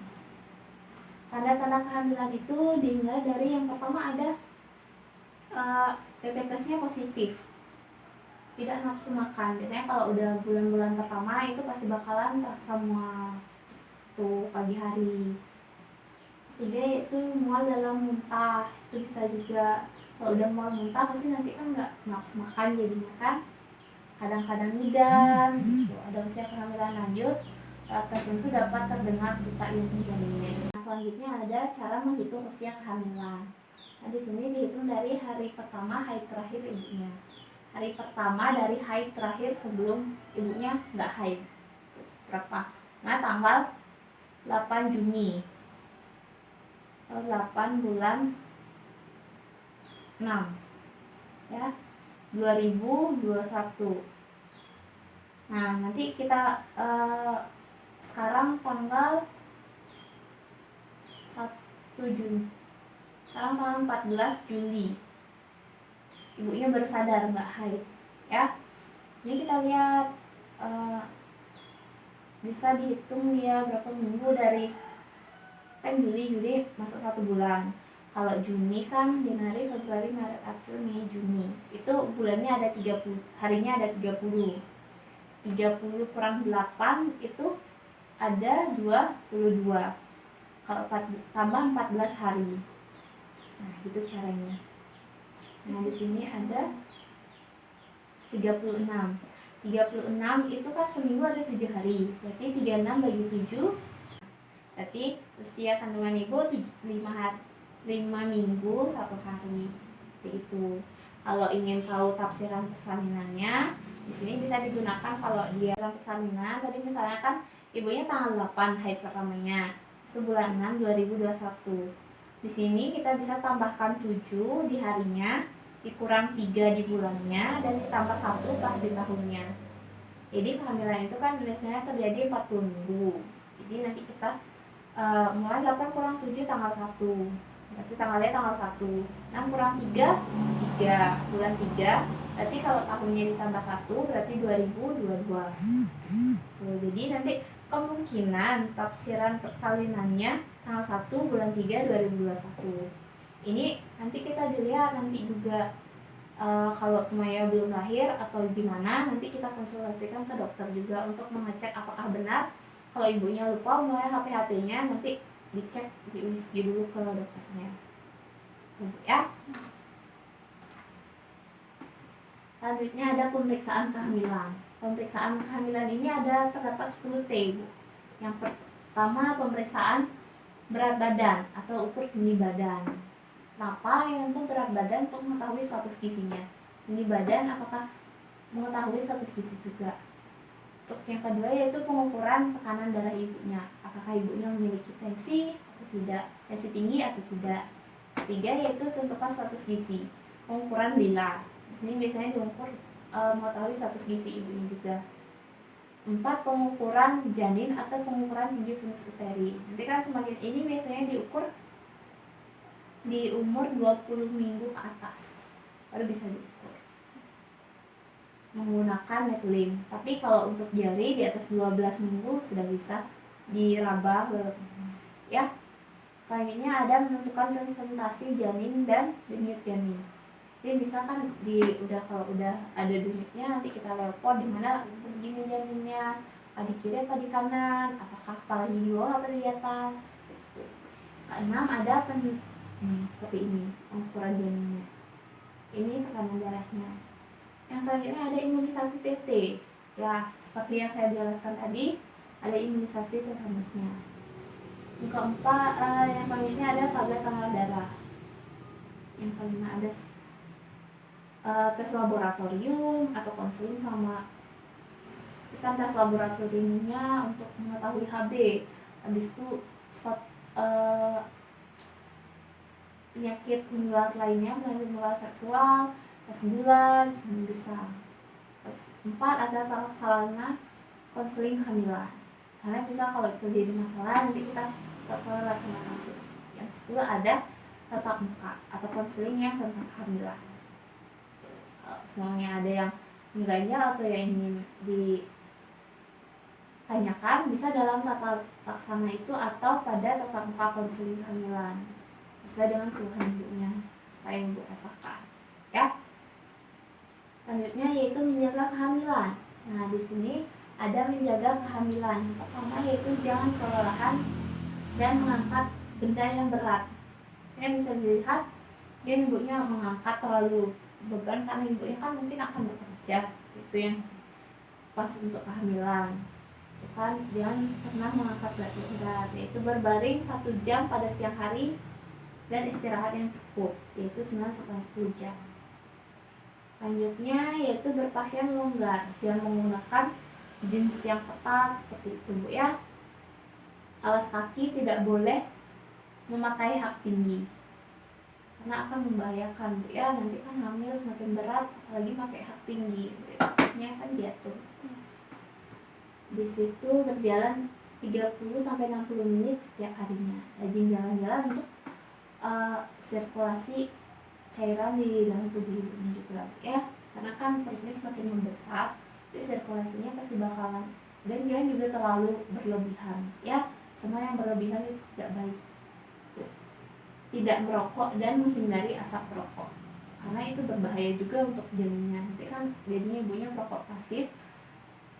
Tanda-tanda kehamilan itu dimulai dari yang pertama ada PPTS-nya positif, tidak nafsu makan. Biasanya kalau udah bulan-bulan pertama itu pasti bakalan terasa mual tuh pagi hari. Ketiga yaitu mual dalam muntah, itu bisa juga. Kalau udah mual muntah pasti nanti kan nggak nafsu makan jadinya kan. Kadang-kadang ngidam gitu. Ada usia kehamilan lanjut tertentu dapat terdengar detak jantung janinnya. Nah, selanjutnya ada cara menghitung usia kehamilan. Nah, di sini dihitung dari hari pertama haid terakhir ibunya. Hari pertama dari haid terakhir sebelum ibunya nggak haid. Berapa? Nah, tanggal 8 Juni. 8 bulan 6. Ya. 2021. Nah, nanti kita sekarang tanggal 1 Juni. Sekarang tanggal 14 Juli. Ibunya baru sadar nggak haid, ya. Ini kita lihat bisa dihitung dia berapa minggu dari kan Juli masuk 1 bulan. Kalau Juni kan Januari, Februari, Maret, April, Mei, Juni. Itu bulannya ada 30, harinya ada 30. 30 kurang 8 itu ada 22. Kalau tambah 14 hari. Nah, gitu caranya. Nah, di sini ada 36. 36 itu kan seminggu ada 7 hari. Berarti 36 bagi 7. Berarti usia kandungan ibu 5 minggu 1 hari. Seperti itu. Kalau ingin tahu tafsiran persalinannya, di sini bisa digunakan kalau dia dalam persalinan. Tadi misalnya kan ibunya tanggal 8 haid pertamanya. Itu bulan 6 2021. Di sini kita bisa tambahkan 7 di harinya, dikurang 3 di bulannya, dan ditambah 1 pas di tahunnya. Jadi kehamilan itu kan biasanya terjadi 40 minggu. Jadi nanti kita mulai 8 kurang 7 tanggal 1. Berarti tanggalnya tanggal 1. 6 kurang 3, 3. Bulan 3. Berarti kalau tahunnya ditambah 1 berarti 2022. Jadi nanti kemungkinan tafsiran persalinannya tanggal 1 bulan 3 2021. Ini nanti kita dilihat nanti juga kalau semuanya belum lahir atau gimana, nanti kita konsultasikan ke dokter juga untuk mengecek apakah benar. Kalau ibunya lupa mulai HPHT-nya, nanti dicek di USG dulu ke dokternya. Ya. Selanjutnya ada pemeriksaan kehamilan. Pemeriksaan kehamilan ini terdapat 10 T. Yang pertama pemeriksaan berat badan atau ukur tinggi badan. Kenapa yang untuk berat badan? Untuk mengetahui status gizinya. Tinggi badan apakah mengetahui status gizi juga. Untuk yang kedua yaitu pengukuran tekanan darah ibunya. Apakah ibunya memiliki tensi atau tidak, tensi tinggi atau tidak. Ketiga yaitu tentukan status gizi. Pengukuran lila. Ini biasanya diukur mengetahui status gizi ibunya juga. 4. Pengukuran janin atau pengukuran tinggi venus uteri. Nanti kan semakin ini biasanya diukur di umur 20 minggu ke atas baru bisa diukur menggunakan metlim. Tapi kalau untuk jari di atas 12 minggu sudah bisa diraba, ya. Selanjutnya ada menentukan presentasi janin dan denyut janin. Jadi bisa kan kalau udah ada denyutnya nanti kita leopard di mana begini janinnya, di kiri apa di kanan, apakah kepalanya di bawah atau di atas. Keenam ada seperti ini ukuran janinnya. Ini tekanan darahnya. Yang selanjutnya ada imunisasi TT. Ya, seperti yang saya jelaskan tadi, ada imunisasi tetanusnya. Yang keempat, yang selanjutnya ada tablet tanggal darah. Yang kelima ada tes laboratorium atau konseling sama kan tes laboratoriumnya untuk mengetahui HB. Habis itu penyakit menular lainnya, penyakit menular seksual, tes bulan, semen besar. Empat ada sarana konseling kehamilan. Karena bisa kalau terjadi masalah nanti kita terkena sama kasus. Yang 10 ada tatap muka atau konseling yang tentang kehamilan. Semuanya ada yang enggaknya atau yang ingin ditanyakan bisa dalam tata laksana itu atau pada tatap muka konseling kehamilan sesuai dengan keluhan ibunya apa yang ibu rasakan ya. Selanjutnya yaitu menjaga kehamilan. Nah di sini ada menjaga kehamilan. Pertama yaitu jangan kelelahan dan mengangkat benda yang berat. Yang bisa dilihat dia ibunya mengangkat terlalu beban karena ibunya kan mungkin akan bekerja, itu yang pas untuk kehamilan. Kan jangan pernah mengangkat berat, yaitu berbaring 1 jam pada siang hari dan istirahat yang cukup, yaitu 9-10 jam. Selanjutnya yaitu berpakaian longgar, jangan menggunakan jeans yang ketat seperti itu Bu ya. Alas kaki tidak boleh memakai hak tinggi karena akan membahayakan Bu ya, nanti kan hamil semakin berat apalagi pakai hak tinggi takutnya kan jatuh. Di situ berjalan 30-60 menit setiap harinya, rajin jalan-jalan untuk sirkulasi cairan di dalam tubuh ibunya juga ya, karena kan perutnya semakin membesar jadi sirkulasinya pasti bakalan, dan jangan juga terlalu berlebihan ya, semua yang berlebihan itu tidak baik. Tidak merokok dan menghindari asap rokok karena itu berbahaya juga untuk janinnya, nanti kan jadinya ibunya merokok pasif,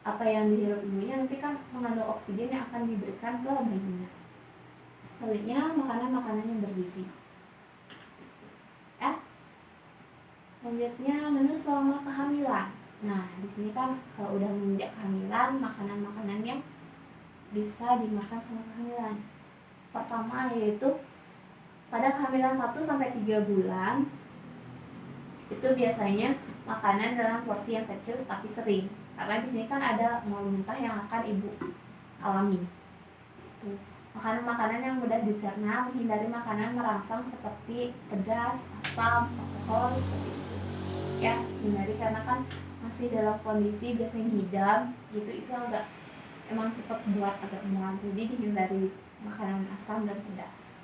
apa yang dihirup ibunya nanti kan mengandung oksigen yang akan diberikan ke bayinya. Selanjutnya makanan-makanan yang bergizi ya. Selanjutnya menu selama kehamilan. Nah di sini kan kalau udah menginjak kehamilan, makanan-makanan yang bisa dimakan selama kehamilan. Pertama yaitu pada kehamilan 1-3 bulan itu biasanya makanan dalam porsi yang kecil tapi sering, karena di sini kan ada mual muntah yang akan ibu alami. Tuh. Makanan-makanan yang mudah dicerna, menghindari makanan merangsang seperti pedas, asam, alkohol seperti itu. Ya, hindari karena kan masih dalam kondisi biasanya hidam gitu, itu agak emang cepat buat agak mual, jadi dihindari makanan asam dan pedas.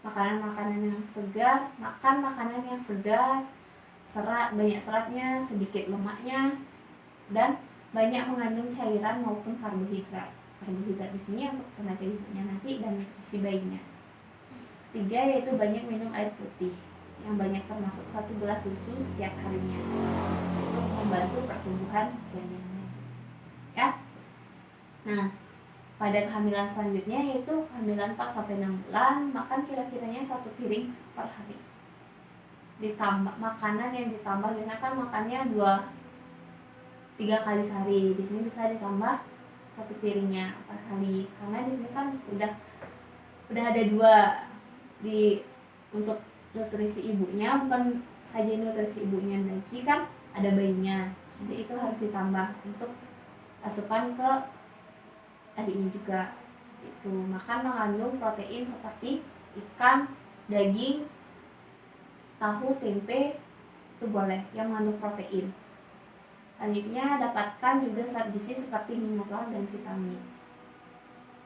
Makanan-makanan yang segar, makan makanan yang segar, serat, banyak seratnya, sedikit lemaknya, dan banyak mengandung cairan maupun karbohidrat. Karbohidrat di sini untuk tenaga ibunya nanti dan nutrisi bayinya. 3 yaitu banyak minum air putih yang banyak, termasuk 1 gelas susu setiap harinya untuk membantu pertumbuhan janinnya. Ya. Nah, pada kehamilan selanjutnya yaitu kehamilan 4-6 bulan, makan kira-kiranya 1 piring per hari. Ditambah makanan yang ditambah, biasanya kan makannya 2-3 kali sehari. Di sini bisa ditambah 1 piringnya per hari, karena di sini kan udah ada 2 di untuk nutrisi ibunya, bukan saja nutrisi ibunya lagi kan ada bayinya, jadi itu harus ditambah untuk asupan ke adiknya juga. Itu makan mengandung protein seperti ikan, daging, tahu, tempe itu boleh yang mengandung protein. Selanjutnya dapatkan juga zat gizi seperti mineral dan vitamin.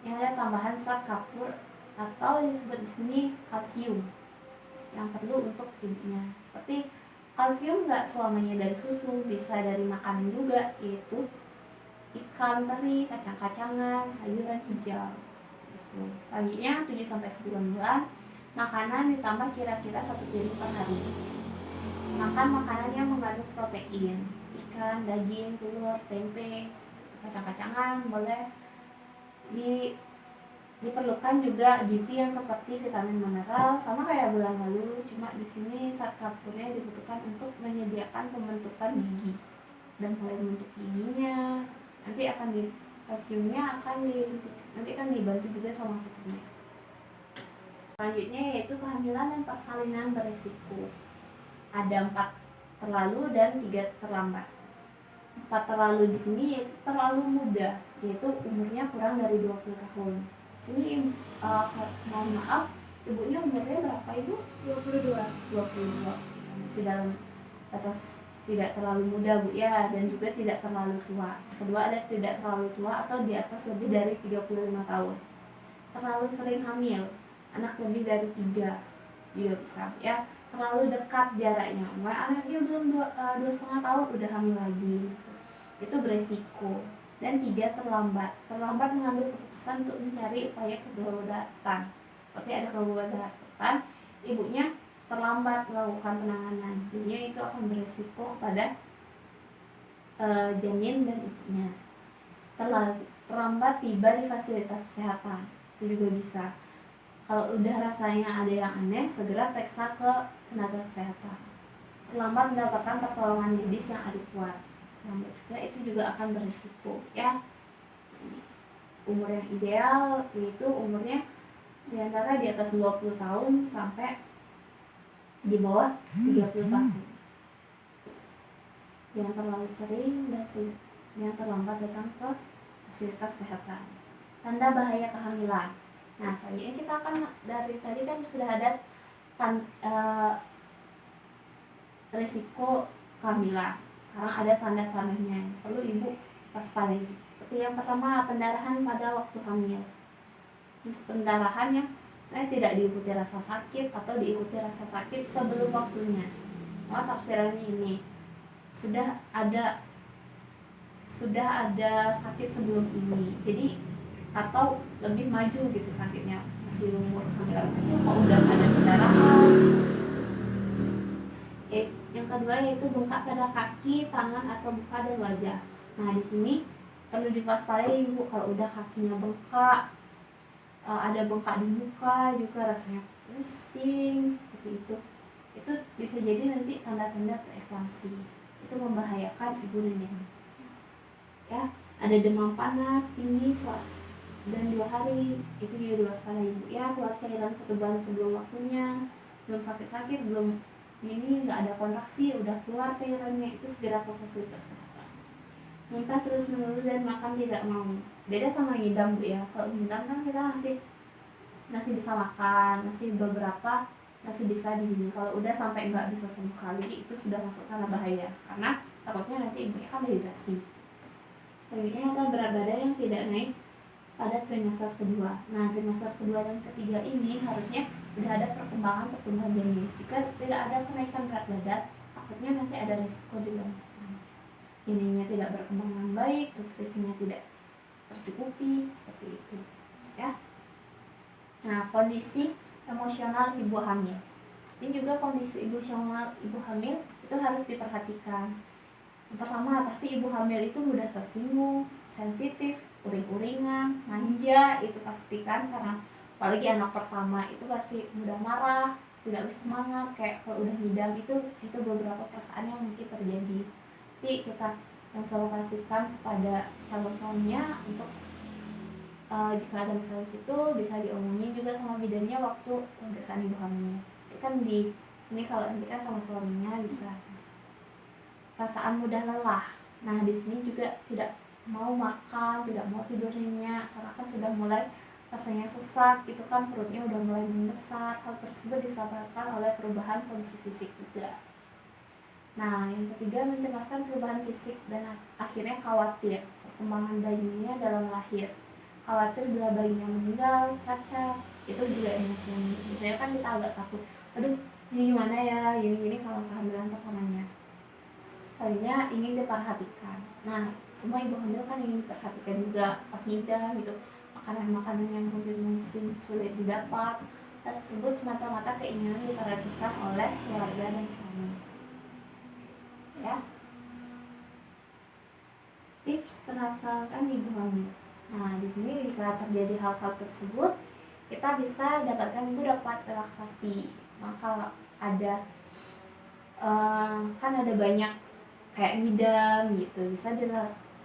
Yang ada tambahan zat kapur atau yang disebut di sini kalsium yang perlu untuk ibunya. Seperti kalsium nggak selamanya dari susu, bisa dari makanan juga, yaitu ikan teri, kacang-kacangan, sayuran hijau. Gitu. Selanjutnya 7-9 bulan, makanan ditambah kira-kira 1 piring per hari. Makan makanan yang mengandung protein, ikan, daging, telur, tempe, kacang-kacangan boleh. Diperlukan juga gizi yang seperti vitamin mineral, sama kayak bulan lalu, cuma di sini zat kapurnya dibutuhkan untuk menyediakan pembentukan gigi. dan mulai membentuk giginya. Nanti kalsiumnya nanti akan dibantu juga sama suplemen. Selanjutnya yaitu kehamilan dan persalinan beresiko. Ada 4 terlalu dan 3 terlambat. 4 terlalu di sini yaitu terlalu muda, yaitu umurnya kurang dari 20 tahun. Sini mohon maaf, ibunya umurnya berapa ibu? 22. Masih dalam batas tidak terlalu muda bu ya, dan juga tidak terlalu tua. Kedua ada tidak terlalu tua atau di atas lebih dari 35 tahun. Terlalu sering hamil, anak lebih dari 3 juga bisa ya. Terlalu dekat jaraknya, anaknya belum 2,5 tahun udah hamil lagi, itu beresiko. Dan 3 terlambat mengambil keputusan untuk mencari upaya kedaruratan. Seperti ada kedaruratan, ibunya terlambat melakukan penanganan, jadinya itu akan beresiko kepada janin dan ibunya. Terlambat tiba di fasilitas kesehatan, itu juga bisa. Kalau udah rasanya ada yang aneh, segera periksa ke tenaga kesehatan. Terlambat mendapatkan pertolongan medis yang adekuat, terlambat juga itu juga akan berisiko ya. Umur yang ideal yaitu umurnya diantara di atas 20 tahun sampai di bawah 30 tahun. Yang terlalu sering dan yang terlambat datang ke fasilitas kesehatan. Tanda bahaya kehamilan. Nah, selanjutnya kita akan dari tadi kan sudah ada risiko kehamilan. Sekarang ada tanda-tandanya perlu ibu waspadai. Seperti yang pertama, pendarahan pada waktu hamil. Untuk pendarahan yang tidak diikuti rasa sakit atau diikuti rasa sakit sebelum waktunya. Tafsirannya ini sudah ada sakit sebelum ini, jadi atau lebih maju gitu sakitnya, masih umur hamil kecil kok udah ada pendarahan. Yang kedua yaitu bengkak pada kaki, tangan atau muka dan wajah. Nah di sini perlu diwaspadai ibu kalau udah kakinya bengkak, ada bengkak di muka juga, rasanya pusing seperti itu bisa jadi nanti tanda-tanda preeklampsi, itu membahayakan ibu dan janin ya. Ada demam panas tinggi dan 2 hari, itu juga diwaspadai ibu ya. Keluar cairan ketuban sebelum waktunya, belum sakit-sakit, belum ini nggak ada kontraksi udah keluar cairannya, itu segera ke fasilitas kesehatan. Muntah terus menerus dan makan tidak mau, beda sama ngidam bu ya. Kalau ngidam kan kita masih bisa makan, masih bisa diminum. Kalau udah sampai nggak bisa sama sekali, itu sudah masuk tanda bahaya, karena takutnya nanti ibunya kan dehidrasi. Selanjutnya ada berat badan yang tidak naik pada trimester kedua. Nah, trimester kedua dan ketiga ini harusnya sudah ada perkembangan pertumbuhan janin. Jika tidak ada kenaikan berat badan, takutnya nanti ada risiko di lanjutan. Janinnya tidak berkembang dengan baik, nutrisinya tidak tercukupi, seperti itu ya. Nah, kondisi emosional ibu hamil. Ini juga kondisi emosional ibu hamil itu harus diperhatikan. Yang pertama, pasti ibu hamil itu mudah tersinggung, sensitif, uring-uringan, manja, itu pastikan, karena apalagi anak pertama itu pasti mudah marah, tidak bersemangat, kayak kalau udah ngidam itu beberapa perasaan yang mungkin terjadi. Jadi kita konsultasikan kepada calon suaminya untuk jika ada masalah itu bisa diomongin juga sama bidannya waktu pemeriksaan ibu hamil. Ini kalau nanti kan sama suaminya bisa. Perasaan mudah lelah. Nah, di sini juga tidak mau makan, tidak mau tidur nyenyak, karena kan sudah mulai rasanya sesak, itu kan perutnya udah mulai membesar. Hal tersebut disebabkan oleh perubahan kondisi fisik juga. Nah, yang ketiga, mencemaskan perubahan fisik dan akhirnya khawatir perkembangan bayinya dalam lahir. Khawatir bila bayinya meninggal, cacat, itu juga emosional. Biasanya kan kita agak takut, aduh ini gimana ya, gini kalau kehamilan pertamanya. Kalinya ingin diperhatikan. Nah, semua ibu hamil kan ingin diperhatikan juga pas ngidam gitu. Makanan-makanan yang mungkin sulit didapat, tersebut semata-mata keinginan diperhatikan oleh keluarga dan suami. Ya. Tips penasaran ibu hamil. Nah, di sini jika terjadi hal-hal tersebut, kita bisa dapat relaksasi. Maka ada kan ada banyak kayak ngidam gitu, bisa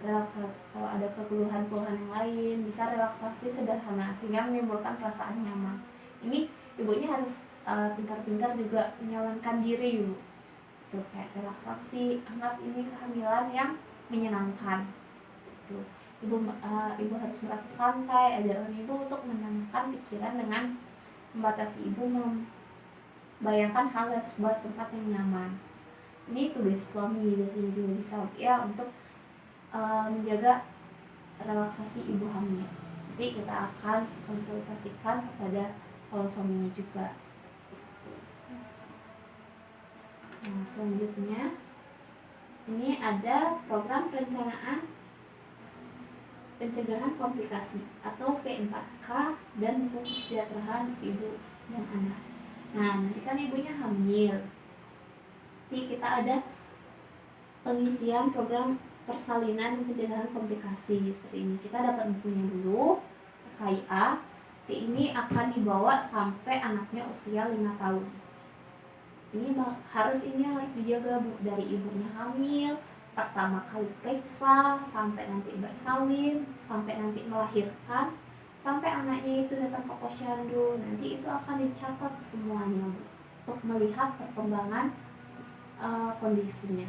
kalau ada keluhan-keluhan yang lain bisa relaksasi sederhana sehingga menimbulkan perasaan nyaman. Ini ibunya harus pintar-pintar juga menyamankan diri ibu. Tuh kayak relaksasi, anggap ini kehamilan yang menyenangkan. Tuh. Ibu harus merasa santai, ajaran ibu untuk menenangkan pikiran dengan membatasi ibu membayangkan hal dan sebuah tempat yang nyaman. Ini tugas suami biasanya juga bisa ya untuk menjaga relaksasi ibu hamil. Nanti kita akan konsultasikan kepada calon suaminya juga. Nah, selanjutnya ini ada program perencanaan pencegahan komplikasi atau P4K dan kesejahteraan ibu dan anak. Nah, nanti kan ibunya hamil. Jadi kita ada pengisian program persalinan dan pencegahan komplikasi seperti ini. Kita dapat bukunya dulu, KIA. Ini akan dibawa sampai anaknya usia 5 tahun. Ini harus dijaga Bu, dari ibunya hamil, pertama kali periksa, sampai nanti bersalin, sampai nanti melahirkan, sampai anaknya itu datang ke posyandu. Nanti itu akan dicatat semuanya Bu, untuk melihat perkembangan kondisinya.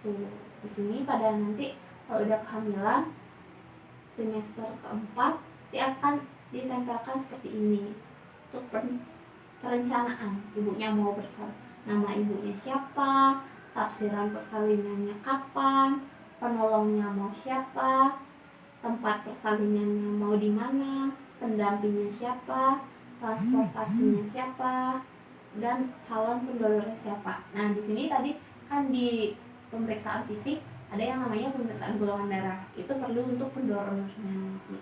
Tuh, di sini pada nanti kalau udah kehamilan trimester keempat, dia akan ditempelkan seperti ini untuk perencanaan. Ibunya mau nama ibunya siapa, tafsiran persalinannya kapan, penolongnya mau siapa, tempat persalinannya mau di mana, pendampingnya siapa, transportasinya siapa, dan calon pendonornya siapa. Nah, di sini tadi kan di pemeriksaan fisik ada yang namanya pemeriksaan golongan darah. Itu perlu untuk pendonornya nanti.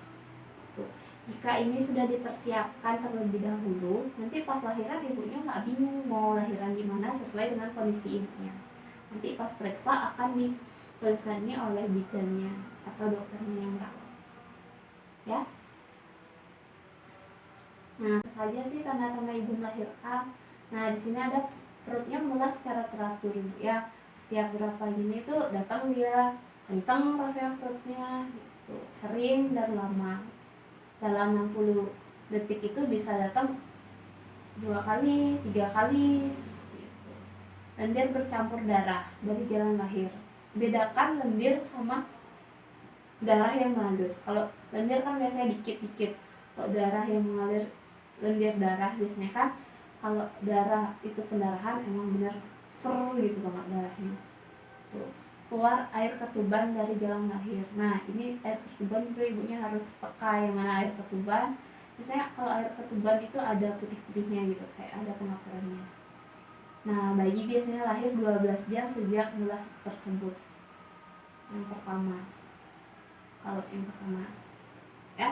Jika ini sudah dipersiapkan terlebih dahulu, nanti pas lahiran ibunya nggak bingung mau lahiran di mana sesuai dengan kondisi ibunya. Nanti pas periksa akan diperiksanya oleh bidannya atau dokternya yang rawat. Ya. Nah, saja sih tanda-tanda ibu melahirkan. Nah, di sini ada perutnya mulai secara teratur ibu ya. Setiap berapa gini tuh datang dia kencang rasanya perutnya, gitu. Sering dan lama. Dalam 60 detik itu bisa datang 2 kali, 3 kali gitu. Lendir bercampur darah dari jalan lahir. Bedakan lendir sama darah yang mengalir. Kalau lendir kan biasanya dikit-dikit. Kalau darah yang mengalir, lendir darah biasanya kan kalau darah itu pendarahan emang benar ser gitu banget darahnya. Tuh. Keluar air ketuban dari jalan lahir. Nah, ini air ketuban itu ibunya harus peka yang mana air ketuban. Biasanya kalau air ketuban itu ada putih-putihnya gitu, kayak ada pengapurannya. Nah, bayi biasanya lahir 12 jam sejak bulan tersebut. Yang pertama. Kalau yang pertama. Ya.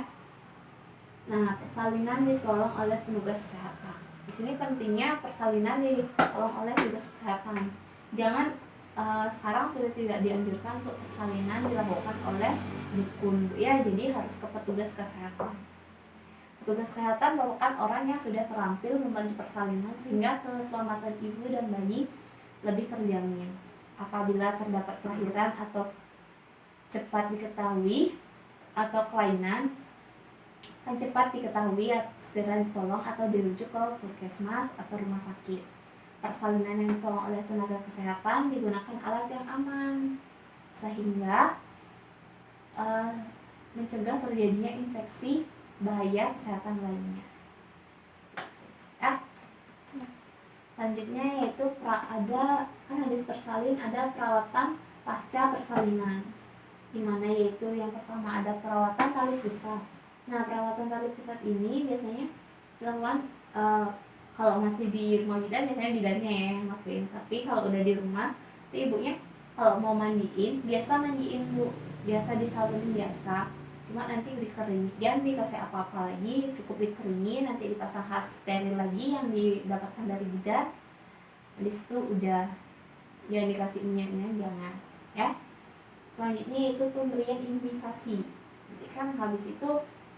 Nah, persalinan ditolong oleh petugas kesehatan. Di sini pentingnya persalinan ditolong oleh petugas kesehatan. Jangan sekarang sudah tidak dianjurkan untuk persalinan dilakukan oleh dukun ya, jadi harus ke petugas kesehatan. Petugas kesehatan merupakan orang yang sudah terampil membantu persalinan sehingga keselamatan ibu dan bayi lebih terjamin. Apabila terdapat kelahiran atau cepat diketahui atau kelainan akan cepat diketahui, segera ditolong atau dirujuk ke puskesmas atau rumah sakit. Persalinan yang ditolong oleh tenaga kesehatan digunakan alat yang aman sehingga mencegah terjadinya infeksi bahaya kesehatan lainnya. Ya. Selanjutnya yaitu ada kan habis persalin ada perawatan pasca persalinan, dimana yaitu yang pertama ada perawatan tali pusat. Nah, perawatan tali pusat ini biasanya dilakukan kalau masih di rumah bidan biasanya bidannya ya yang ngelakuin. Tapi kalau udah di rumah, itu ibunya kalau mau mandiin, biasa mandiin Bu, biasa disabunin biasa. Cuma nanti dikeringin, jangan dikasih apa-apa lagi, cukup dikeringin, nanti dipasang khas steril lagi yang didapatkan dari bidan. Habis itu udah, jangan dikasih minyaknya, jangan ya. Selanjutnya itu pemberian imunisasi. Nanti kan habis itu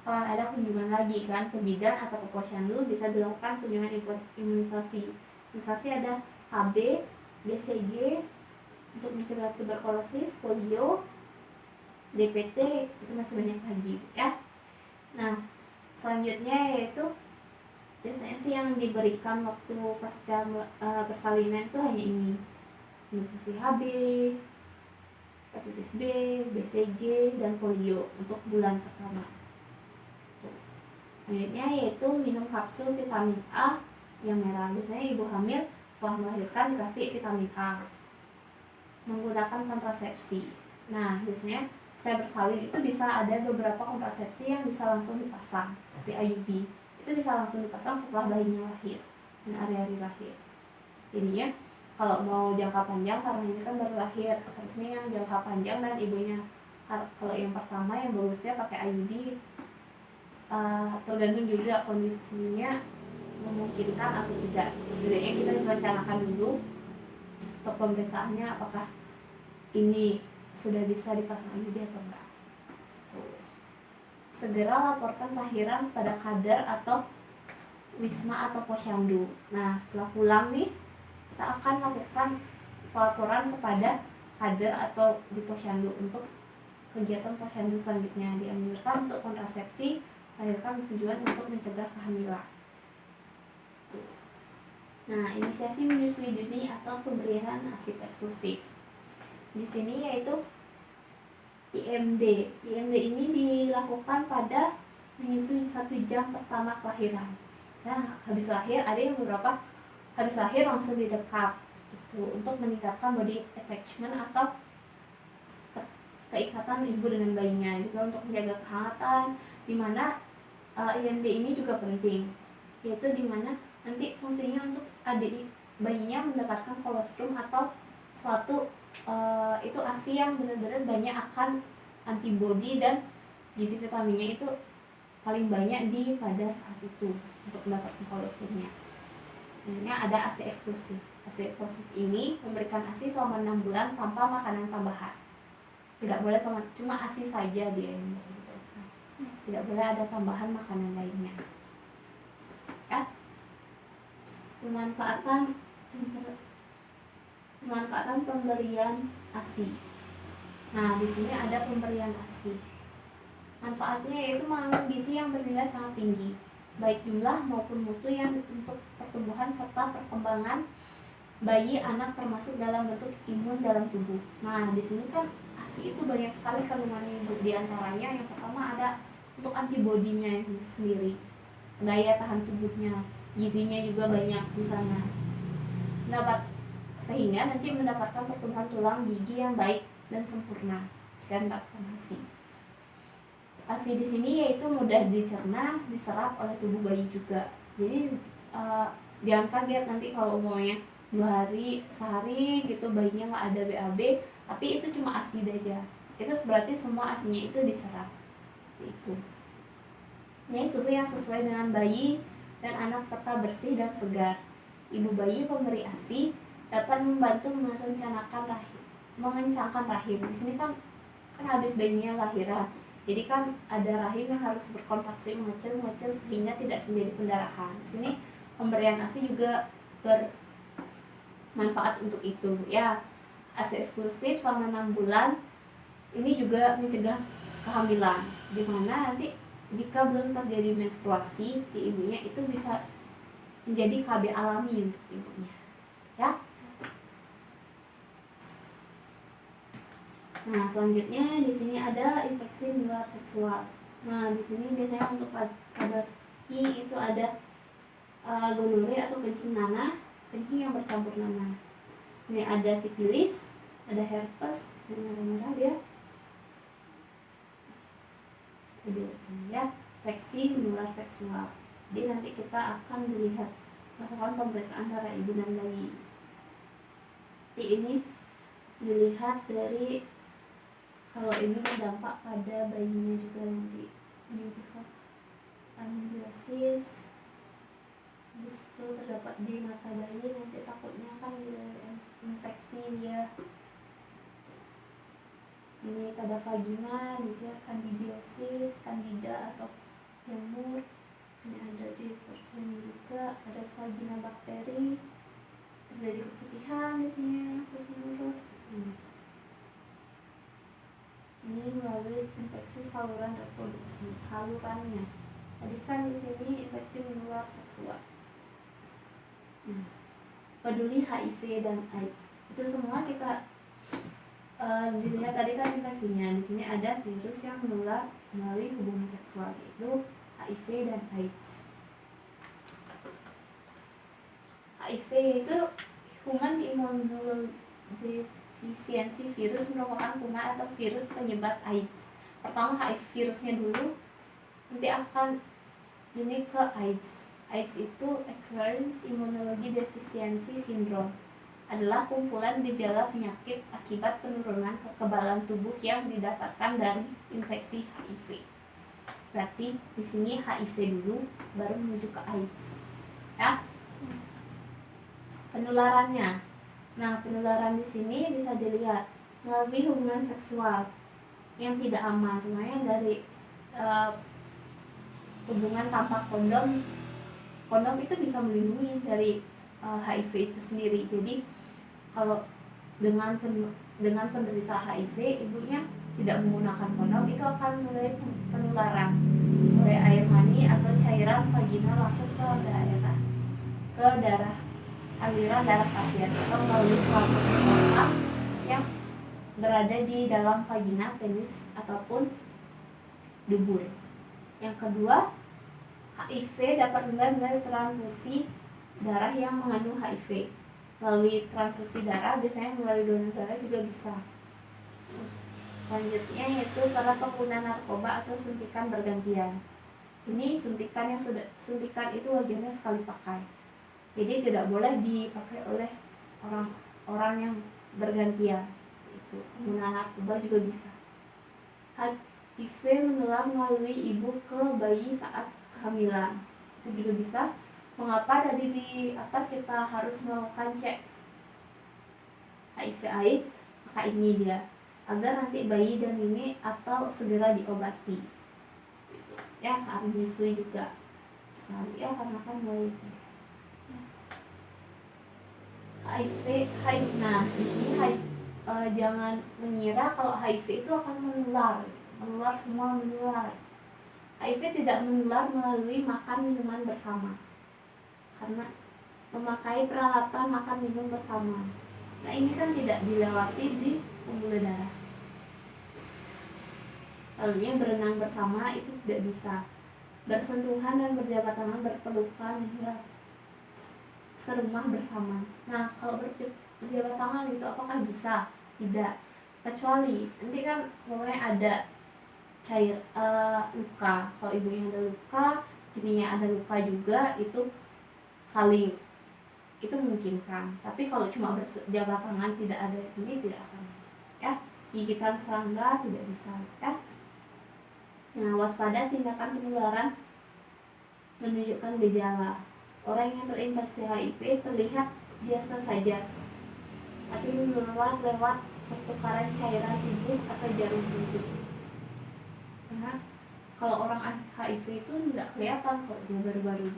kalau ada kunjungan lagi kan ke bidan atau ke posyandu bisa dilakukan kunjungan imunisasi. Imunisasi ada HB, BCG, untuk mencegah tuberkulosis, polio, DPT itu masih banyak lagi ya. Nah, selanjutnya yaitu biasanya sih yang diberikan waktu pasca persalinan itu hanya ini: infeksi HB, hepatitis B, BCG, dan polio untuk bulan pertama. Selanjutnya yaitu minum kapsul vitamin A yang merah. Biasanya ibu hamil setelah melahirkan dikasih vitamin A. Menggunakan kontrasepsi. Nah, biasanya setelah bersalin itu bisa ada beberapa kontrasepsi yang bisa langsung dipasang, seperti IUD. Itu bisa langsung dipasang setelah bayinya lahir dan hari-hari lahir. Jadinya kalau mau jangka panjang, karena ini kan baru lahir, harusnya yang jangka panjang dan ibunya, kalau yang pertama yang bagusnya pakai IUD, tergantung juga kondisinya memungkinkan atau tidak. Setidaknya kita rencanakan dulu untuk pemeriksaannya apakah ini sudah bisa dipasang IUD atau enggak. Segera laporkan kelahiran pada kader atau wisma atau posyandu. Nah, setelah pulang nih, kita akan lakukan pelaporan kepada kader atau di posyandu untuk kegiatan posyandu selanjutnya. Dianjurkan untuk kontrasepsi, melahirkan tujuan untuk mencegah kehamilan. Nah, inisiasi menyusui dini atau pemberian ASI eksklusif. Di sini yaitu IMD. IMD ini dilakukan pada menyusui 1 jam pertama kelahiran. Nah, habis lahir ada yang beberapa habis lahir langsung didekap gitu, untuk meningkatkan body attachment atau keikatan ibu dengan bayinya, juga untuk menjaga kehangatan, dimana IMD ini juga penting, yaitu dimana nanti fungsinya untuk adik bayinya mendapatkan kolostrum atau suatu itu ASI yang benar-benar banyak akan antibodi dan gizi vitaminnya itu paling banyak di pada saat itu untuk mendapatkan kolostrumnya. Ini ada ASI eksklusif. ASI eksklusif ini memberikan ASI selama 6 bulan tanpa makanan tambahan. Tidak boleh cuma ASI saja dia ini. Tidak boleh ada tambahan makanan lainnya. Ya. Pemanfaatan pemberian ASI. Nah, di sini ada pemberian ASI. Manfaatnya yaitu mengandung gizi yang bernilai sangat tinggi, baik jumlah maupun mutu yang untuk pertumbuhan serta perkembangan bayi, anak, termasuk dalam bentuk imun dalam tubuh. Nah, di sini kan ASI itu banyak sekali kandungannya. Di antaranya yang pertama ada untuk antibodinya itu sendiri, daya tahan tubuhnya, gizinya juga banyak di sana. Sehingga nanti mendapatkan pertumbuhan tulang gigi yang baik dan sempurna jika mendapatkan ASI. ASI di sini yaitu mudah dicerna, diserap oleh tubuh bayi juga. Jadi jangan kaget nanti kalau umumnya 2 hari, sehari gitu bayinya nggak ada BAB, tapi itu cuma ASI aja. Itu berarti semua ASInya itu diserap. Itu. Ini suhu yang sesuai dengan bayi dan anak serta bersih dan segar. Ibu bayi pemberi ASI dapat membantu mengencangkan rahim. Di sini kan habis bayinya lahiran. Jadi kan ada rahim yang harus berkontraksi, mengecil sehingga tidak terjadi pendarahan. Di sini pemberian ASI juga bermanfaat untuk itu ya. ASI eksklusif selama 6 bulan ini juga mencegah kehamilan, dimana nanti jika belum terjadi menstruasi di ibunya itu bisa menjadi KB alami untuk ibunya ya. Nah, selanjutnya di sini ada infeksi menular seksual. Nah, di sini biasanya untuk pada itu ada gonorrea atau kencing nanah, kencing yang bercampur nanah. Ini ada sifilis, ada herpes, ini merah-merah dia. Ya, infeksi menular seksual. Jadi nanti kita akan melakukan pemeriksaan darah ibu dan bayi. Jadi ini dilihat dari kalau ini berdampak pada bayinya juga nanti. Amniosis, habis itu terdapat di mata bayi, nanti takutnya kan infeksi dia. Ini pada vagina, dia candidiosis, candida atau jamur. Ini ada di porcelain juga, ada vagina bakteri, terjadi keputihan di sini terus menerus. Ini melalui infeksi saluran reproduksi, salurannya. Tadi kan di sini infeksi menular seksual. Peduli HIV dan AIDS. Itu semua kita dilihat tadi kan infeksinya. Di sini ada virus yang menular melalui hubungan seksual, yaitu HIV dan AIDS. HIV itu human immunodeficiency virus, merupakan kuman atau virus penyebab AIDS. Pertama HIV virusnya dulu, nanti akan ini ke AIDS. AIDS itu Acquired Immunology Deficiency Syndrome, adalah kumpulan gejala penyakit akibat penurunan kekebalan tubuh yang didapatkan dari infeksi HIV. Berarti di sini HIV dulu, baru menuju ke AIDS. Ya. Penularannya. Nah, penularan di sini bisa dilihat melalui hubungan seksual yang tidak aman, semuanya dari hubungan tanpa kondom. Kondom itu bisa melindungi dari HIV itu sendiri. Jadi kalau dengan penderita HIV, ibunya tidak menggunakan kondom, itu akan mulai penularan oleh air mani atau cairan vagina masuk ke darah aliran darah pasien, atau melalui selaput mucosa yang berada di dalam vagina, penis ataupun dubur. Yang kedua, HIV dapat melalui transfusi darah yang mengandung HIV. Melalui transfusi darah, biasanya melalui donor darah juga bisa. Selanjutnya yaitu karena pengguna narkoba atau suntikan bergantian. Sini suntikan itu wajarnya sekali pakai. Jadi tidak boleh dipakai oleh orang yang bergantian. Itu pengguna narkoba juga bisa. HIV menular melalui ibu ke bayi saat kehamilan. Itu juga bisa. Mengapa tadi di atas kita harus melakukan cek HIV/AIDS? Maka ini dia, agar nanti bayi dan ini atau segera diobati. Ya, saat menyusui juga. Ya, karena kan bayi itu. HIV. Nah, di sini jangan mengira kalau HIV itu akan menular. Semua menular. HIV tidak menular melalui makan minuman bersama, karena memakai peralatan makan minum bersama. Nah, ini kan tidak dilewati di pembuluh darah. Lalunya berenang bersama itu tidak bisa. Bersentuhan dan berjabat tangan, berpelukan hingga serumah bersama. Nah, kalau berjabat tangan itu apakah bisa? Tidak. Kecuali nanti kan pokoknya ada cair luka. Kalau ibunya ada luka, kirinya ada luka juga, itu saling itu memungkinkan. Tapi kalau cuma berjabat tangan tidak ada ini, tidak akan. Ya, gigitan serangga tidak bisa. Ya. Nah, waspada tindakan penularan menunjukkan gejala. Orang yang terinfeksi HIV terlihat biasa saja, tapi menular lewat pertukaran cairan tubuh atau jarum suntik. Karena kalau orang HIV itu tidak kelihatan kok dia baru-baru.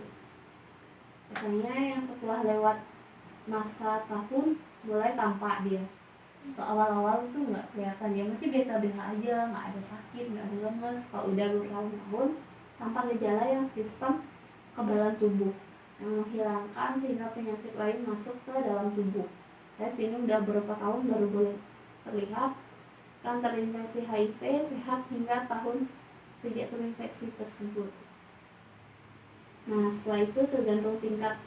Biasanya yang setelah lewat masa tahun mulai tampak dia. Kalau awal-awal itu nggak kelihatan, dia masih biasa-biasa aja, nggak ada sakit, nggak ada lemes. Kalau udah bertahun-tahun, tampak gejala yang sistem kekebalan tubuh yang menghilangkan sehingga penyakit lain masuk ke dalam tubuh. Sini udah beberapa tahun baru boleh terlihat. Orang terinfeksi HIV sehat hingga tahun sejak terinfeksi tersebut. Nah, setelah itu tergantung tingkat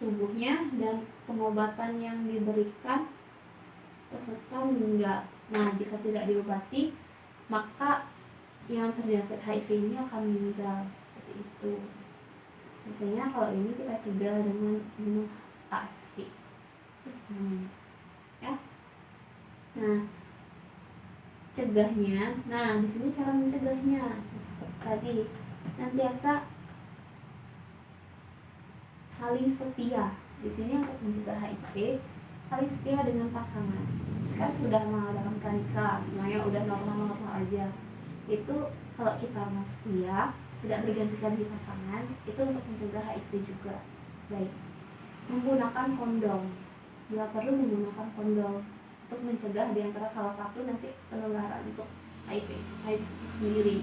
tubuhnya dan pengobatan yang diberikan, peserta meninggal. Nah, jika tidak diobati, maka yang terjangkit HIV ini akan meninggal. Seperti itu. Biasanya kalau ini kita cegah dengan minum ARV. Ya. Nah, cegahnya. Nah, di sini cara mencegahnya seperti tadi. Nantiasa saling setia. Di sini untuk mencegah HIV, saling setia dengan pasangan. Kan sudah mengadakan pranikah, semuanya udah normal-normal aja. Itu kalau kita mau setia, tidak berganti-ganti pasangan, itu untuk mencegah HIV juga. Baik. menggunakan kondom. Bila perlu menggunakan kondom untuk mencegah di antara salah satu nanti penularan untuk HIV AIDS itu sendiri.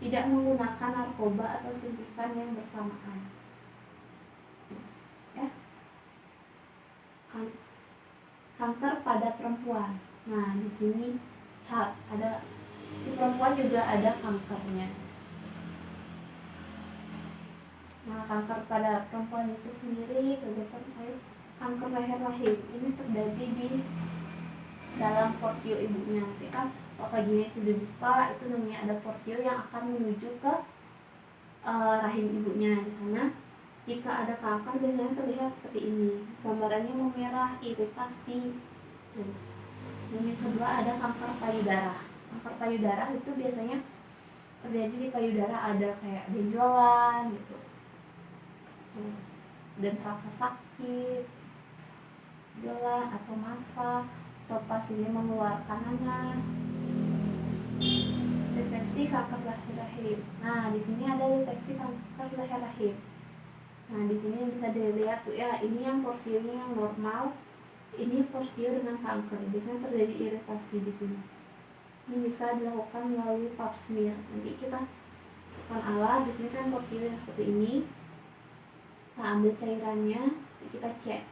Tidak menggunakan narkoba atau suntikan yang bersamaan. Ya. Kanker pada perempuan. Nah, di sini ada di perempuan juga ada kankernya. Nah, kanker pada perempuan itu sendiri terdapat kanker leher rahim. Ini terjadi di dalam porsio ibunya. Nanti kan kalau vagina itu dibuka, itu namanya ada porsio yang akan menuju ke rahim ibunya. Di sana jika ada kanker biasanya terlihat seperti ini. Gambarannya memerah, iritasi. Dan yang kedua ada kanker payudara. Kanker payudara itu biasanya terjadi di payudara, ada kayak benjolan gitu. Dan terasa sakit, benjolan atau masa, atau pas ini mengeluarkan nanah. Deteksi kanker leher rahim. Nah, di sini ada deteksi kanker leher rahim. Nah, di sini bisa dilihat tuh ya, ini yang porsionya yang normal, ini porsio dengan kanker. Biasanya terjadi iritasi di sini. Ini bisa dilakukan melalui pap smear. Nanti kita tekan alat, di sini kan porsio yang seperti ini. Kita ambil cairannya, kita cek,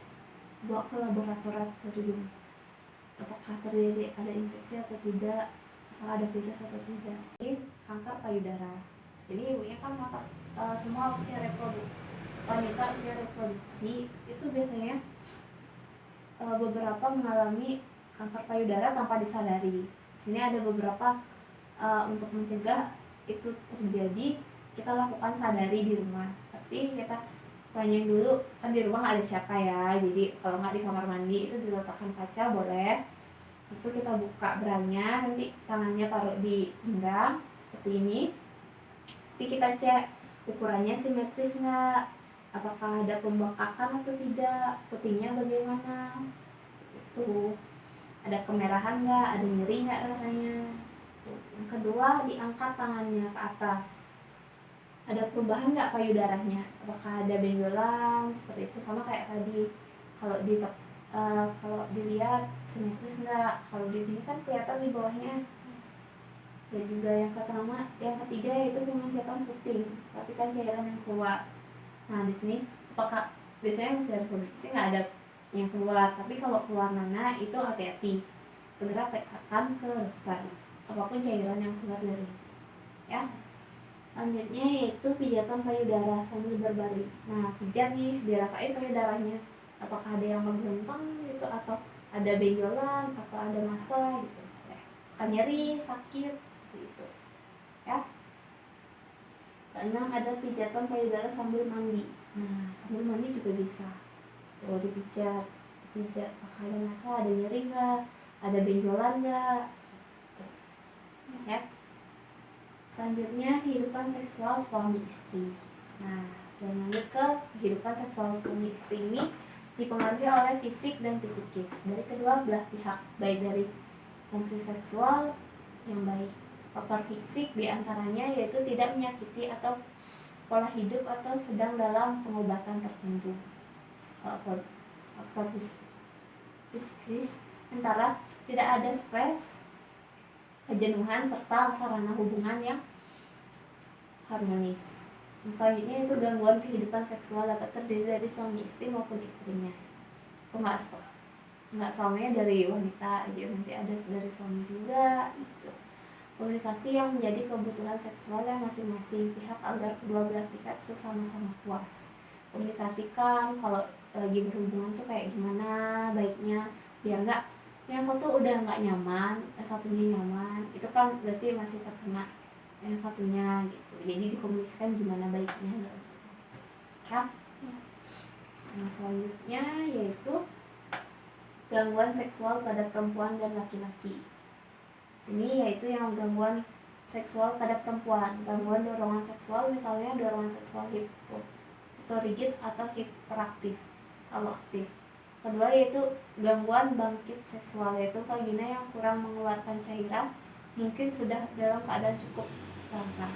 bawa ke laboratorium. Apakah terjadi ada infeksi atau tidak, apakah ada virus atau tidak. Ini kanker payudara. Jadi ibunya kan semua usia reproduksi. Wanita usia reproduksi itu biasanya beberapa mengalami kanker payudara tanpa disadari. Sini ada beberapa untuk mencegah itu terjadi, kita lakukan sadari di rumah. Tapi kita tanyain dulu kan di rumah ada siapa ya. Jadi kalau nggak di kamar mandi itu diletakkan kaca boleh. Terus itu kita buka beranya, nanti tangannya taruh di pinggang seperti ini. Tapi kita cek ukurannya simetris nggak, apakah ada pembengkakan atau tidak, putingnya bagaimana, itu ada kemerahan nggak, ada nyeri nggak rasanya. Yang kedua, diangkat tangannya ke atas, ada perubahan nggak payudaranya, apakah ada benjolan seperti itu, sama kayak tadi. Kalau dilihat simetris nggak, kalau di sini kan kelihatan di bawahnya. Dan juga yang ketiga yaitu pengecekan puting, perhatikan cairan yang keluar. Nah, di sini apakah biasanya usia reproduksi nggak ada yang keluar, tapi kalau keluar nanah itu hati-hati, segera periksakan ke dokter apapun cairan yang keluar dari ya. Selanjutnya yaitu pijatan payudara sambil berbaring. Nah, pijat nih, dirasain payudaranya, apakah ada yang menggelentang gitu, atau ada benjolan, atau ada massa gitu, akan nyeri, sakit seperti itu ya. Keenam, ada pijatan payudara sambil mandi. Nah, sambil mandi juga bisa. Kalau dipijat, apakah ada massa, ada nyeri nggak, ada benjolan nggak, ya. Selanjutnya, kehidupan seksual suami istri. Nah, dan lanjut ke kehidupan seksual suami istri ini dipengaruhi oleh fisik dan psikis dari kedua belah pihak, baik dari fungsi seksual yang baik. Faktor fisik diantaranya yaitu tidak menyakiti atau pola hidup atau sedang dalam pengobatan tertentu. Faktor psikis antara tidak ada stres, kejenuhan, serta sarana hubungan yang harmonis. Selanjutnya itu gangguan kehidupan seksual dapat terdiri dari suami istri maupun istrinya. Nggak selamanya dari wanita aja, nanti ada dari suami juga gitu. Komunikasi yang menjadi kebutuhan seksual yang masing-masing pihak agar kedua belah pihak sesama-sama puas. Komunikasikan kalau lagi berhubungan tuh kayak gimana baiknya, biar nggak yang satu udah nggak nyaman, yang satunya nyaman, itu kan berarti masih terkena yang satunya gitu. Jadi dikomunikasikan gimana baiknya ya. Nah, selanjutnya yaitu gangguan seksual pada perempuan dan laki-laki. Ini yaitu yang gangguan seksual pada perempuan, gangguan dorongan seksual, misalnya dorongan seksual hipotorigid atau hiperaktif kalau aktif. Kedua yaitu gangguan bangkit seksual, yaitu vagina yang kurang mengeluarkan cairan, mungkin sudah dalam keadaan cukup terangsang.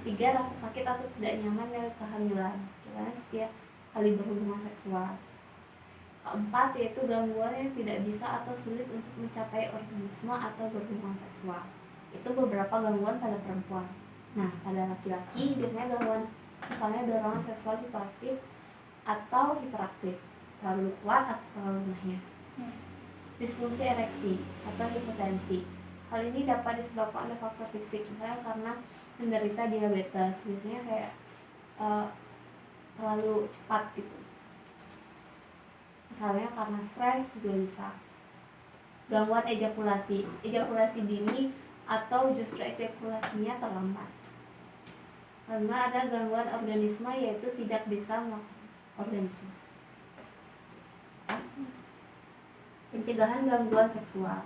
Ketiga, rasa sakit atau tidak nyaman dari kehamilan. Karena setiap kali berhubungan seksual. Keempat, yaitu gangguan yang tidak bisa atau sulit untuk mencapai orgasme atau berhubungan seksual. Itu beberapa gangguan pada perempuan. Nah, pada laki-laki biasanya gangguan misalnya dorongan seksual hiperaktif atau hiperaktif, terlalu kuat atau terlalu lemahnya. Disfungsi ereksi atau hipotensi. Hal ini dapat disebabkan oleh faktor fisik, misalnya karena menderita diabetes, biasanya kayak terlalu cepat gitu. Misalnya karena stres juga bisa. Gangguan ejakulasi dini atau justru ejakulasinya terlambat. Karena ada gangguan organisme, yaitu tidak bisa melakukan organisme. Pencegahan gangguan seksual.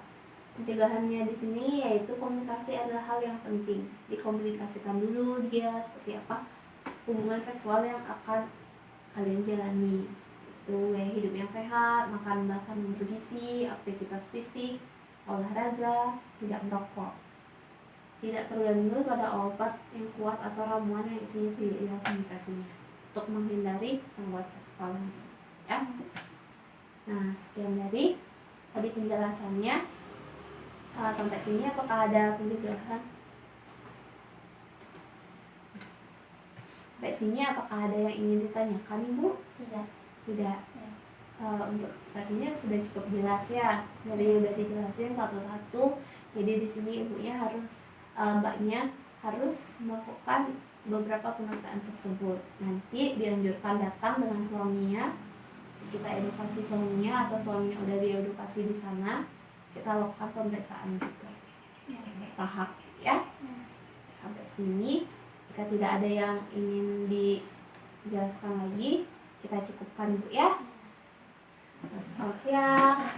Pencegahannya di sini yaitu komunikasi adalah hal yang penting. Dikomunikasikan dulu dia seperti apa hubungan seksual yang akan kalian jalani. Itu gaya hidup yang sehat, makan makanan bergizi, aktivitas fisik, olahraga, tidak merokok, tidak tergantung pada obat yang kuat atau ramuan yang isinya tidak jelas indikasinya, untuk menghindari gangguan seksual. Ya. Nah, sekian dari tadi penjelasannya. Sampai sini apakah ada penjelasan? Sampai sini apakah ada yang ingin ditanyakan, Ibu? Tidak. Tidak. Untuk saat ini sudah cukup jelas ya, dari udah dijelasin satu-satu. Jadi di sini ibunya harus mbaknya harus melakukan beberapa pemeriksaan tersebut. Nanti dianjurkan datang dengan suaminya, kita edukasi suaminya atau suaminya udah diedukasi di sana, kita lakukan pemeriksaan juga bertahap ya. Sampai sini, jika tidak ada yang ingin dijelaskan lagi, kita cukupkan Bu ya. Selamat siang.